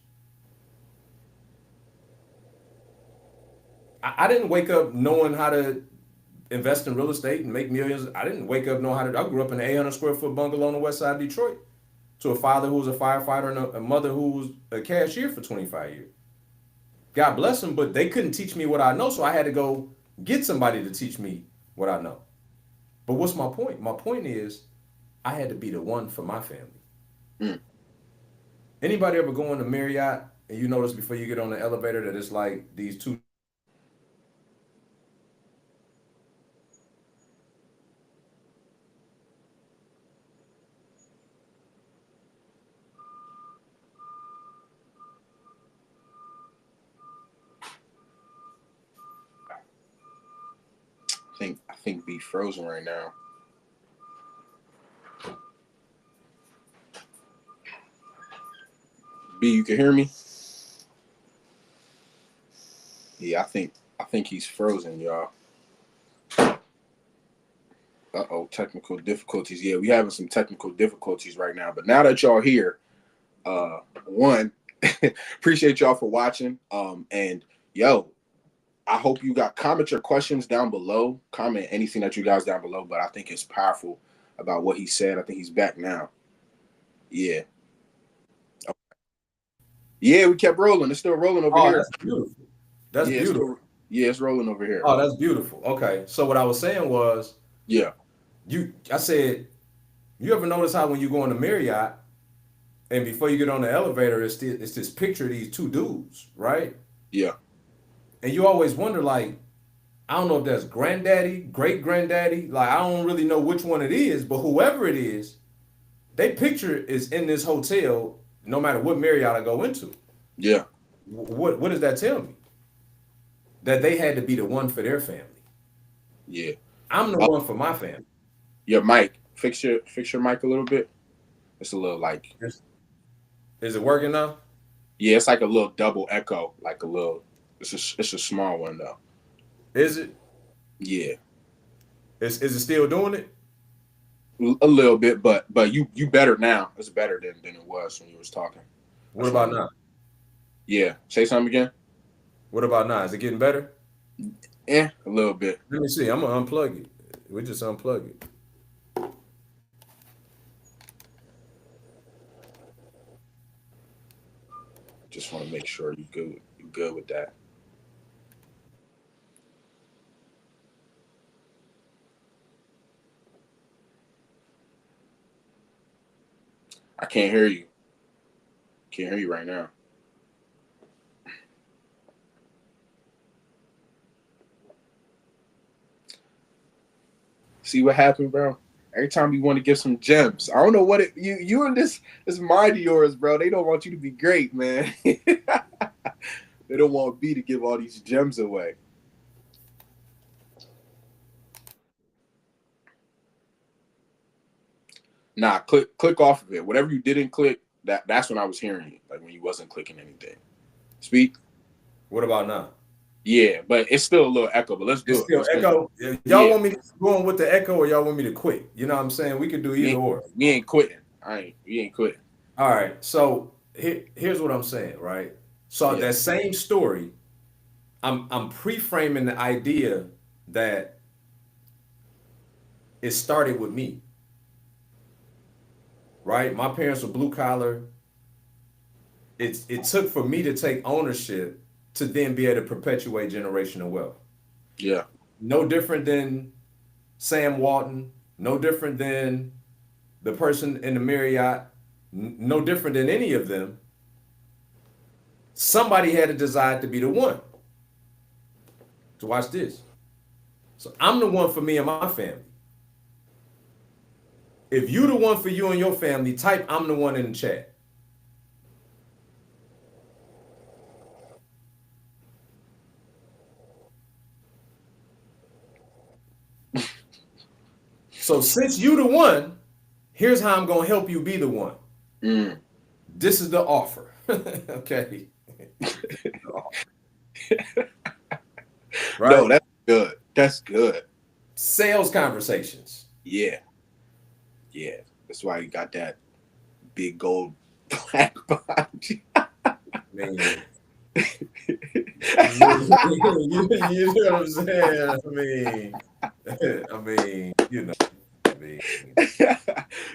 I didn't wake up knowing how to invest in real estate and make millions. I didn't wake up knowing how to. I grew up in an 800 square foot bungalow on the west side of Detroit, to a father who was a firefighter and a mother who was a cashier for 25 years. God bless them, but they couldn't teach me what I know, so I had to go get somebody to teach me what I know. But what's my point? My point is, I had to be the one for my family. Anybody ever go in the Marriott and you notice before you get on the elevator that it's like these two I think be frozen right now. B, you can hear me? Yeah, I think he's frozen, y'all. Uh-oh, technical difficulties. Yeah, we having some technical difficulties right now. But now that y'all here, one, appreciate y'all for watching. And yo, I hope you got comment your questions down below. Comment anything that you guys down below. But I think it's powerful about what he said. I think he's back now. Yeah. Yeah, we kept rolling. It's still rolling over here. That's beautiful. That's yeah, beautiful. It's rolling over here. Oh, that's beautiful. Okay. So what I was saying was Yeah. I said, you ever notice how when you go on the Marriott and before you get on the elevator, it's this picture of these two dudes, right? Yeah. And you always wonder, like, I don't know if that's granddaddy, great granddaddy, like I don't really know which one it is, but whoever it is, they picture is in this hotel, no matter what Marriott I go into. Yeah. What does that tell me? That they had to be the one for their family. Yeah. I'm the one for my family. Your mic. Fix your mic a little bit. It's a little like. Is it working now? Yeah, it's like a little double echo, like a little. It's a small one though. Is it? Yeah. Is it still doing it? A little bit, but you better now. It's better than it was when you was talking. What about now? Yeah. Say something again. What about now? Is it getting better? A little bit. Let me see. I'm gonna unplug it. We just unplug it. Just want to make sure you good. You good with that. I can't hear you. Can't hear you right now. See what happened, bro? Every time you want to give some gems, I don't know what you and this mind of yours, bro. They don't want you to be great, man. They don't want B to give all these gems away. Nah, click off of it. Whatever you didn't click, that's when I was hearing you, like when you wasn't clicking anything. Speak. What about now? Yeah, but it's still a little echo. But let's do it. Still echo. Y'all want me to go on with the echo, or y'all want me to quit? You know what I'm saying? We could do either or. We ain't quitting. We ain't quitting. All right. So here's what I'm saying, right? So that same story, I'm pre-framing the idea that it started with me. Right? My parents were blue collar. It took for me to take ownership to then be able to perpetuate generational wealth. Yeah. No different than Sam Walton, no different than the person in the Marriott, no different than any of them. Somebody had a desire to be the one. So watch this. So I'm the one for me and my family. If you the one for you and your family, type I'm the one in the chat. So since you the one, here's how I'm gonna help you be the one. This is the offer. Okay. Right? No, that's good. That's good. Sales conversations. Yeah. Yeah. That's why you got that big gold plaque behind you. Man. You know what I'm saying? I mean, you know.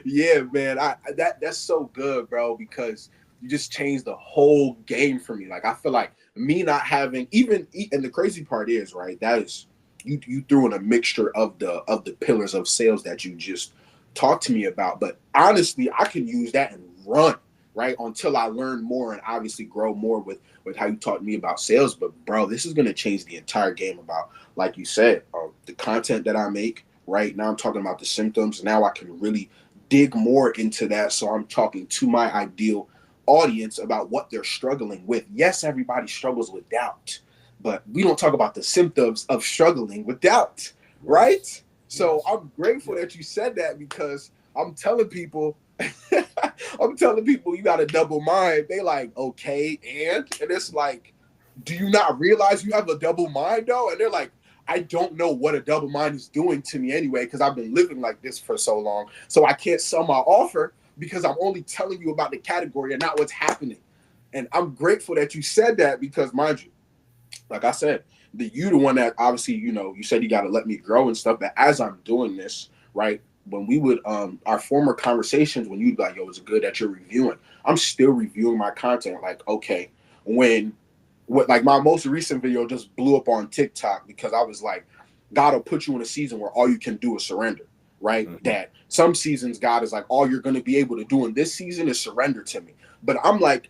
Yeah, man. That's so good, bro, because you just changed the whole game for me. Like I feel like me not having and the crazy part is, right, that is you threw in a mixture of the pillars of sales that you just talked to me about. But honestly, I can use that and run, right? Until I learn more and obviously grow more with how you taught me about sales. But bro, this is gonna change the entire game about, like you said, the content that I make. Right now, I'm talking about the symptoms. Now I can really dig more into that. So I'm talking to my ideal audience about what they're struggling with. Yes, everybody struggles with doubt, but we don't talk about the symptoms of struggling with doubt, right? Yes. So Yes. I'm grateful that you said that, because I'm telling people, I'm telling people you got a double mind. They like, okay, and it's like, do you not realize you have a double mind though? And they're like, I don't know what a double mind is doing to me anyway, because I've been living like this for so long. So I can't sell my offer because I'm only telling you about the category and not what's happening. And I'm grateful that you said that, because mind you, like I said, the one that obviously, you said you got to let me grow and stuff. But as I'm doing this, right, when we would our former conversations, when you'd like, yo, it's good that you're reviewing, I'm still reviewing my content. Like, okay, like my most recent video just blew up on TikTok because I was like, God will put you in a season where all you can do is surrender, right? Mm-hmm. That some seasons God is like, all you're going to be able to do in this season is surrender to me. But I'm like,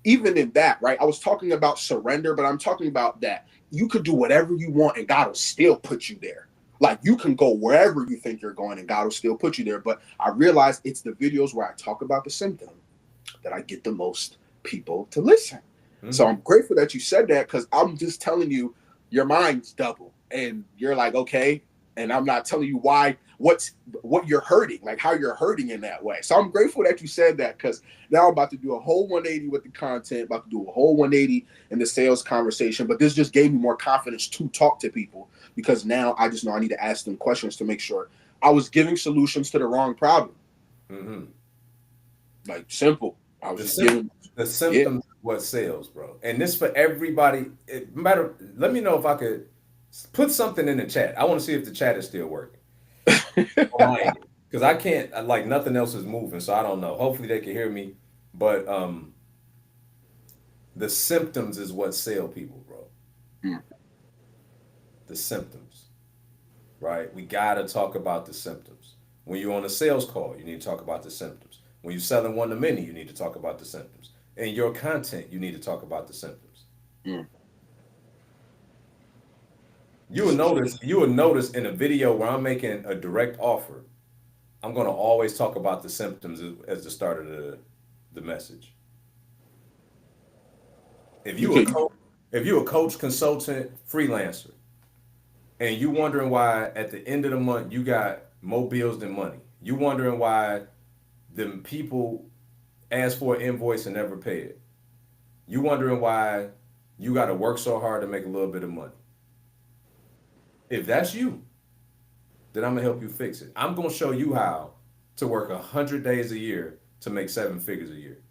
even in that, right? I was talking about surrender, but I'm talking about that you could do whatever you want and God will still put you there. Like, you can go wherever you think you're going and God will still put you there. But I realize it's the videos where I talk about the symptom that I get the most people to listen. Mm-hmm. So I'm grateful that you said that, because I'm just telling you your mind's double and you're like, okay. And I'm not telling you what you're hurting, like how you're hurting in that way. So I'm grateful that you said that, because now I'm about to do a whole 180 with the content, about to do a whole 180 in the sales conversation. But this just gave me more confidence to talk to people, because now I just know I need to ask them questions to make sure I was giving solutions to the wrong problem. Mm-hmm. Like, simple. I was just giving the symptoms what sells, bro. And this for everybody. Let me know if I could put something in the chat. I want to see if the chat is still working. Because I can't, like, nothing else is moving, so I don't know. Hopefully they can hear me. But the symptoms is what sell people, bro. Mm. The symptoms, right? We gotta talk about the symptoms. When you're on a sales call, you need to talk about the symptoms. When you're selling one to many, you need to talk about the symptoms. In your content, you need to talk about the symptoms. Mm. You will notice in a video where I'm making a direct offer, I'm gonna always talk about the symptoms as the start of the message. If you a coach, consultant, freelancer, and you wondering why at the end of the month you got more bills than money, you wondering why the people ask for an invoice and never pay it, you wondering why you got to work so hard to make a little bit of money. If that's you, then I'm gonna help you fix it. I'm gonna show you how to work 100 days a year to make 7 figures a year.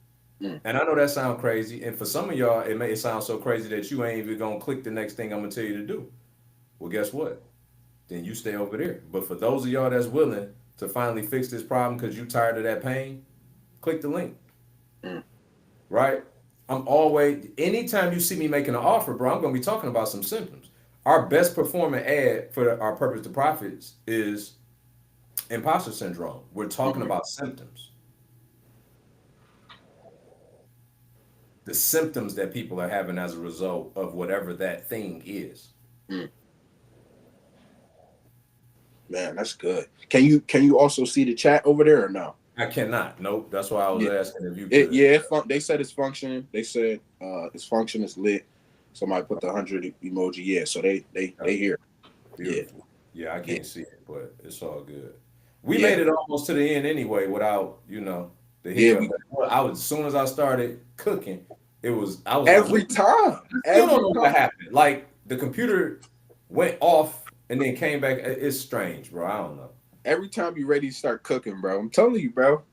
Mm. And I know that sounds crazy, and for some of y'all, it may sound so crazy that you ain't even gonna click the next thing I'm gonna tell you to do. Well, guess what? Then you stay over there. But for those of y'all that's willing to finally fix this problem because you tired of that pain, click the link. Mm. Right? Anytime you see me making an offer, bro, I'm gonna be talking about some symptoms. Our best performing ad for our Purpose to Profits is imposter syndrome. We're talking about symptoms. The symptoms that people are having as a result of whatever that thing is. Mm. Man, that's good. Can you also see the chat over there or no? I cannot. Nope. That's why I was asking if you could. They said it's functioning. They said its function is lit. Somebody put the 100 emoji. Yeah, so they hear. Beautiful. Yeah, I can't see it, but it's all good. We Yeah. made it almost to the end anyway without, the Yeah, hiccup. As soon as I started cooking, I was every like, time. I still don't know what happened. Like, the computer went off and then came back. It's strange, bro. I don't know. Every time you're ready to start cooking, bro, I'm telling you, bro.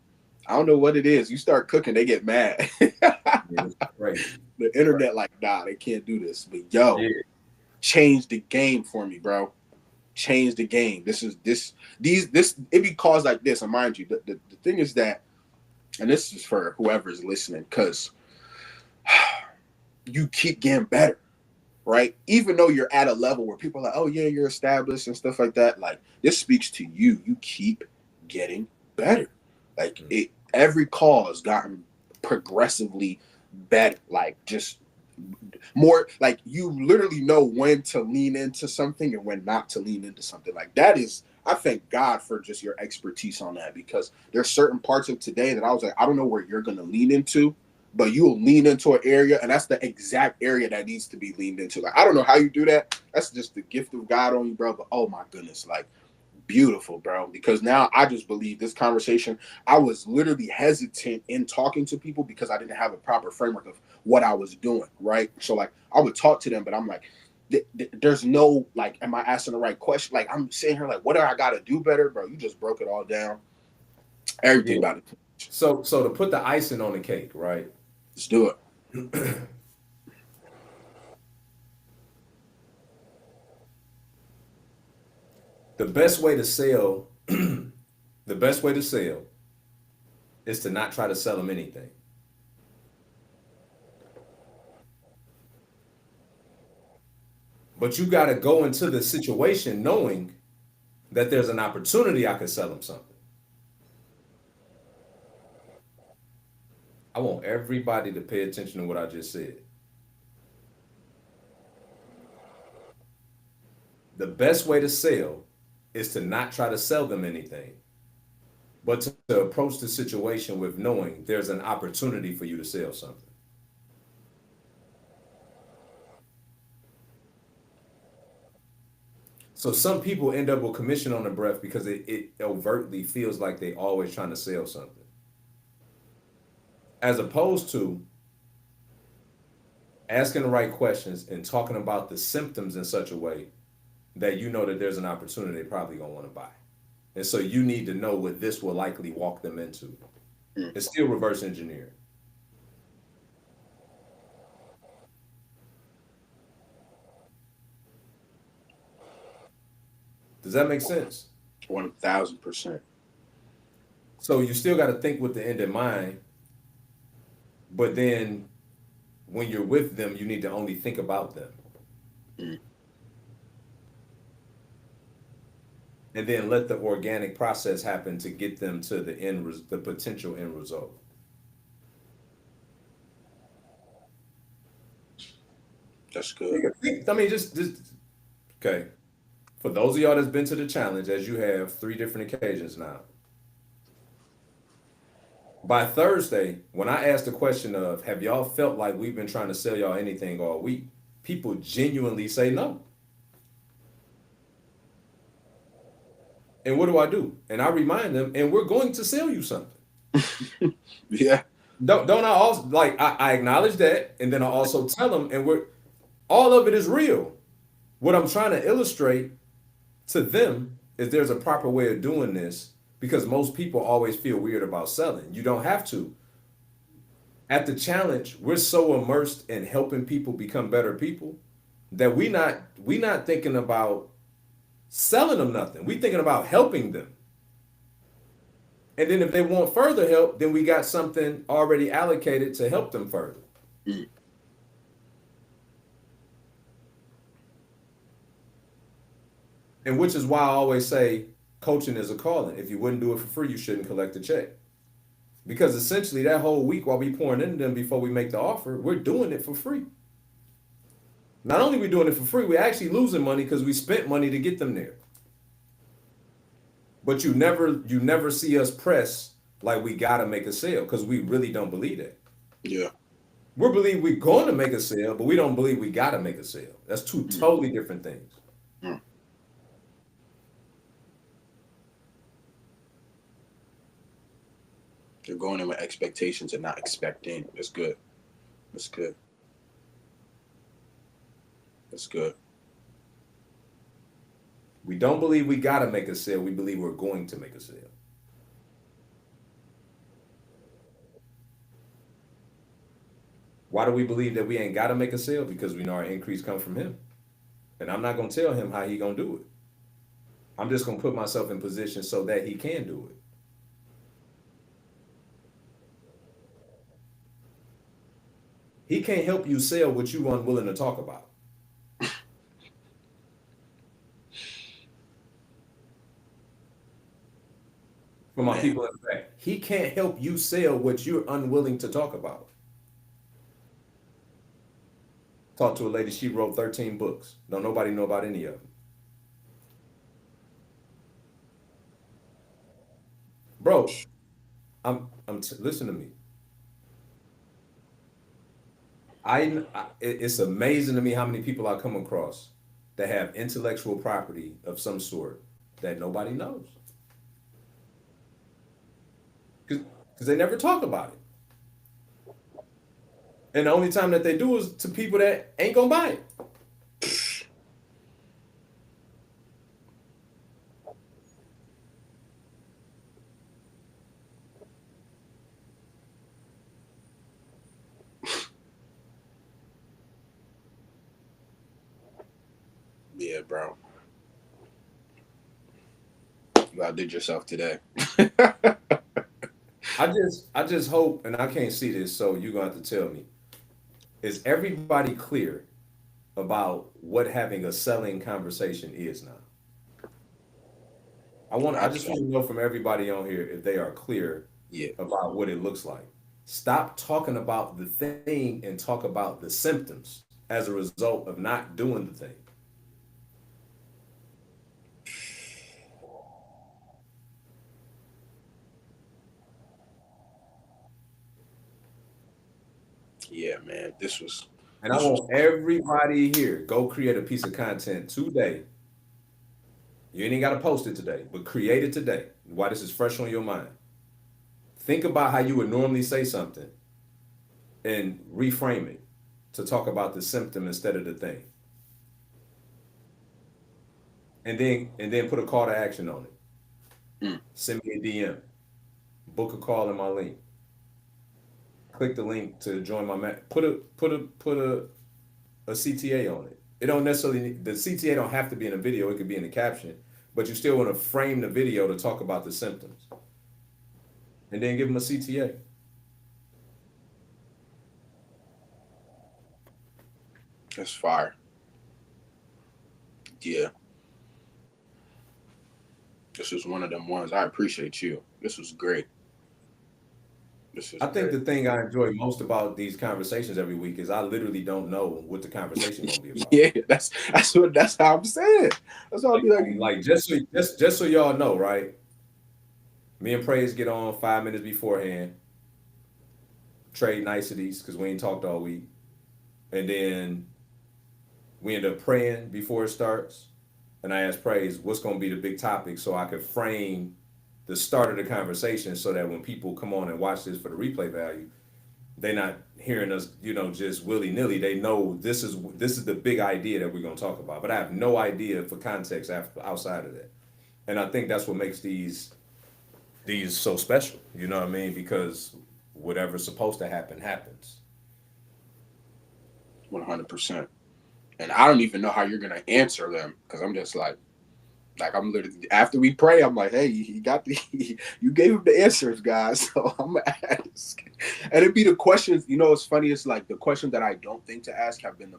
I don't know what it is. You start cooking, they get mad. It's crazy. The internet, like, nah, they can't do this. But yo, change the game for me, bro. Change the game. It be caused like this. And mind you, the thing is that, and this is for whoever's listening, because you keep getting better, right? Even though you're at a level where people are like, oh yeah, you're established and stuff like that. Like, this speaks to you. You keep getting better. Like, every call has gotten progressively better, like just more like you literally know when to lean into something and when not to lean into something. Like that is, I thank God for just your expertise on that, because there's certain parts of today that I was like, I don't know where you're going to lean into, but you'll lean into an area, and that's the exact area that needs to be leaned into. Like, I don't know how you do that. That's just the gift of God on you, bro. But oh my goodness, like, beautiful, bro. Because now I just believe this conversation, I was literally hesitant in talking to people because I didn't have a proper framework of what I was doing, right? So like I would talk to them, but I'm like, there's no like, am I asking the right question? Like I'm sitting here like, what do I got to do better, bro? You just broke it all down, everything Yeah. about it. So to put the icing on the cake, right? Let's do it. The best way to sell, the best way to sell is to not try to sell them anything. But you got to go into the situation knowing that there's an opportunity I could sell them something. I want everybody to pay attention to what I just said. The best way to sell is to not try to sell them anything, but to approach the situation with knowing there's an opportunity for you to sell something. So some people end up with commission on the breath because it overtly feels like they always trying to sell something. As opposed to asking the right questions and talking about the symptoms in such a way that you know that there's an opportunity they're probably gonna want to buy. And so you need to know what this will likely walk them into. It's still reverse engineering. Does that make sense? 1000%. So you still got to think with the end in mind, but then when you're with them, you need to only think about them. Mm. And then let the organic process happen to get them to the potential end result. That's good. I mean, just okay. For those of y'all that's been to the challenge, as you have 3 different occasions now, by Thursday, when I asked the question of, have y'all felt like we've been trying to sell y'all anything all week? People genuinely say no. And what do? And I remind them, and we're going to sell you something. Yeah. Don't I also like I acknowledge that, and then I also tell them, and we're all of it is real. What I'm trying to illustrate to them is there's a proper way of doing this because most people always feel weird about selling. You don't have to. At the challenge, we're so immersed in helping people become better people that we not thinking about selling them nothing. We thinking about helping them. And then if they want further help, then we got something already allocated to help them further. Mm. And which is why I always say coaching is a calling. If you wouldn't do it for free, you shouldn't collect a check. Because essentially that whole week while we pouring into them before we make the offer, we're doing it for free. Not only are we doing it for free, we're actually losing money because we spent money to get them there. But you never see us press like we gotta make a sale because we really don't believe that. Yeah. We believe we're going to make a sale, but we don't believe we gotta make a sale. That's 2 totally different things. Mm. You're going in with expectations and not expecting. That's good. That's good. That's good. We don't believe we gotta make a sale. We believe we're going to make a sale. Why do we believe that we ain't gotta make a sale? Because we know our increase comes from him. And I'm not gonna tell him how he gonna do it. I'm just gonna put myself in position so that he can do it. He can't help you sell what you unwilling to talk about. For my Man. people in the back, he can't help you sell what you're unwilling to talk about. Talked to a lady, she wrote 13 books. Don't nobody know about any of them. Bro, listen to me. It's amazing to me how many people I come across that have intellectual property of some sort that nobody knows. Because they never talk about it. And the only time that they do is to people that ain't gonna buy it. Yeah, bro. You outdid yourself today. I just hope, and I can't see this, so you're gonna have to tell me. Is everybody clear about what having a selling conversation is now? I just want to know from everybody on here if they are clear Yeah. about what it looks like. Stop talking about the thing and talk about the symptoms as a result of not doing the thing. Yeah, man. This was And I this was want everybody here go create a piece of content today. You ain't got to post it today, but create it today. While this is fresh on your mind, think about how you would normally say something and reframe it to talk about the symptom instead of the thing. And then put a call to action on it. mm, Send me a DM. Book a call in my link. Click the link to join my put a CTA on it. It don't necessarily the CTA don't have to be in a video. It could be in the caption, but you still want to frame the video to talk about the symptoms, and then give them a CTA. that's fire. Yeah. This was one of them ones. I appreciate you. This was great. This is I think great. the thing I enjoy most about these conversations every week is I literally don't know what the conversation gonna be about. Yeah, that's how I'm saying. That's how I'll be like, Like just so y'all know, right? Me and Praise get on 5 minutes beforehand, trade niceties because we ain't talked all week, and then we end up praying before it starts. And I ask Praise what's going to be the big topic so I could frame the start of the conversation so that when people come on and watch this for the replay value, they're not hearing us, just willy nilly. They know this is the big idea that we're going to talk about. But I have no idea for context outside of that. And I think that's what makes these so special. You know what I mean? Because whatever's supposed to happen happens. 100%. And I don't even know how you're gonna answer them because I'm just like I'm literally after we pray, I'm like, hey, he got the you gave him the answers, guys. So I'm gonna ask, and it'd be the questions. It's funny. It's like the questions that I don't think to ask have been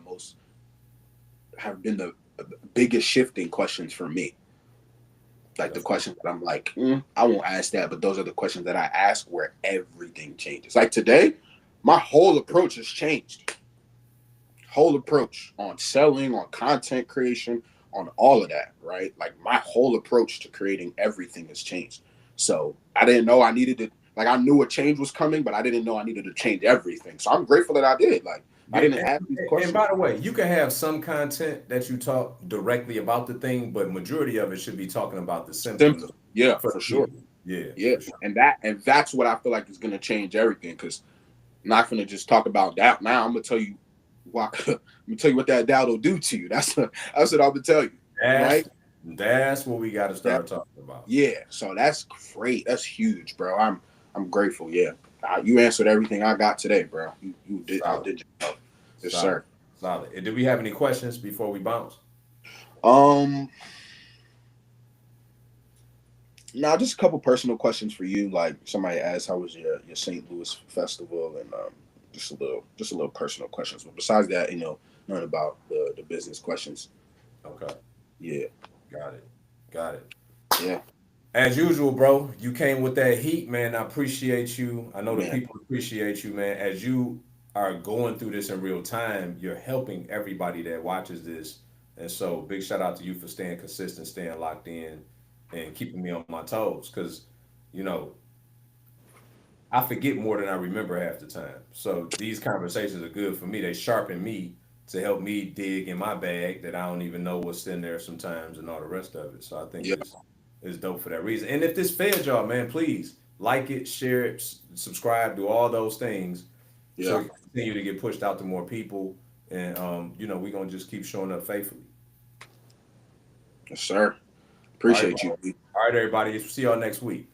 the biggest shifting questions for me. Like the That's cool. questions that I'm like, I won't ask that, but those are the questions that I ask where everything changes. Like today, my whole approach has changed. Whole approach on selling, on content creation, on all of that, right? Like my whole approach to creating everything has changed. So I didn't know I needed to, like, I knew a change was coming, but I didn't know I needed to change everything. So I'm grateful that I did. Like, I Yeah, didn't ask these and questions. by the way, you can have some content that you talk directly about the thing, but majority of it should be talking about the symptoms Symptom. Yeah, for for the sure. people. Yeah, Yeah. for sure. And that's what I feel like is gonna change everything. Cause I'm not gonna just talk about doubt. Now I'm gonna tell you why I'm gonna tell you what that doubt will do to you. That's what I'm gonna tell you. That's Right? that's what we got to That start talking about. Yeah, so that's great. That's huge, bro. I'm grateful. Yeah, you answered everything I got today, bro. You did Solid, outdid yourself. Yes, solid, sir. solid. And do we have any questions before we bounce? Um, now just a couple personal questions for you. Like somebody asked, how was your St. Louis festival, and just a little personal questions. But besides that, none about the business questions. Okay, Yeah, got it, got it. yeah. As usual, bro, you came with that heat, man. I appreciate you. I know the Man, people appreciate you, man. As you are going through this in real time, you're helping everybody that watches this. And so, big shout out to you for staying consistent, staying locked in, and keeping me on my toes. Because, you know, I forget more than I remember half the time. So, these conversations are good for me. They sharpen me to help me dig in my bag that I don't even know what's in there sometimes and all the rest of it. So, I think yeah, it's dope for that reason. And if this fed y'all, man, please like it, share it, subscribe, do all those things so yeah, it can continue to get pushed out to more people. And we're gonna just keep showing up faithfully. yes, sir. All right, Appreciate bro. you. B. All right, everybody. See y'all next week.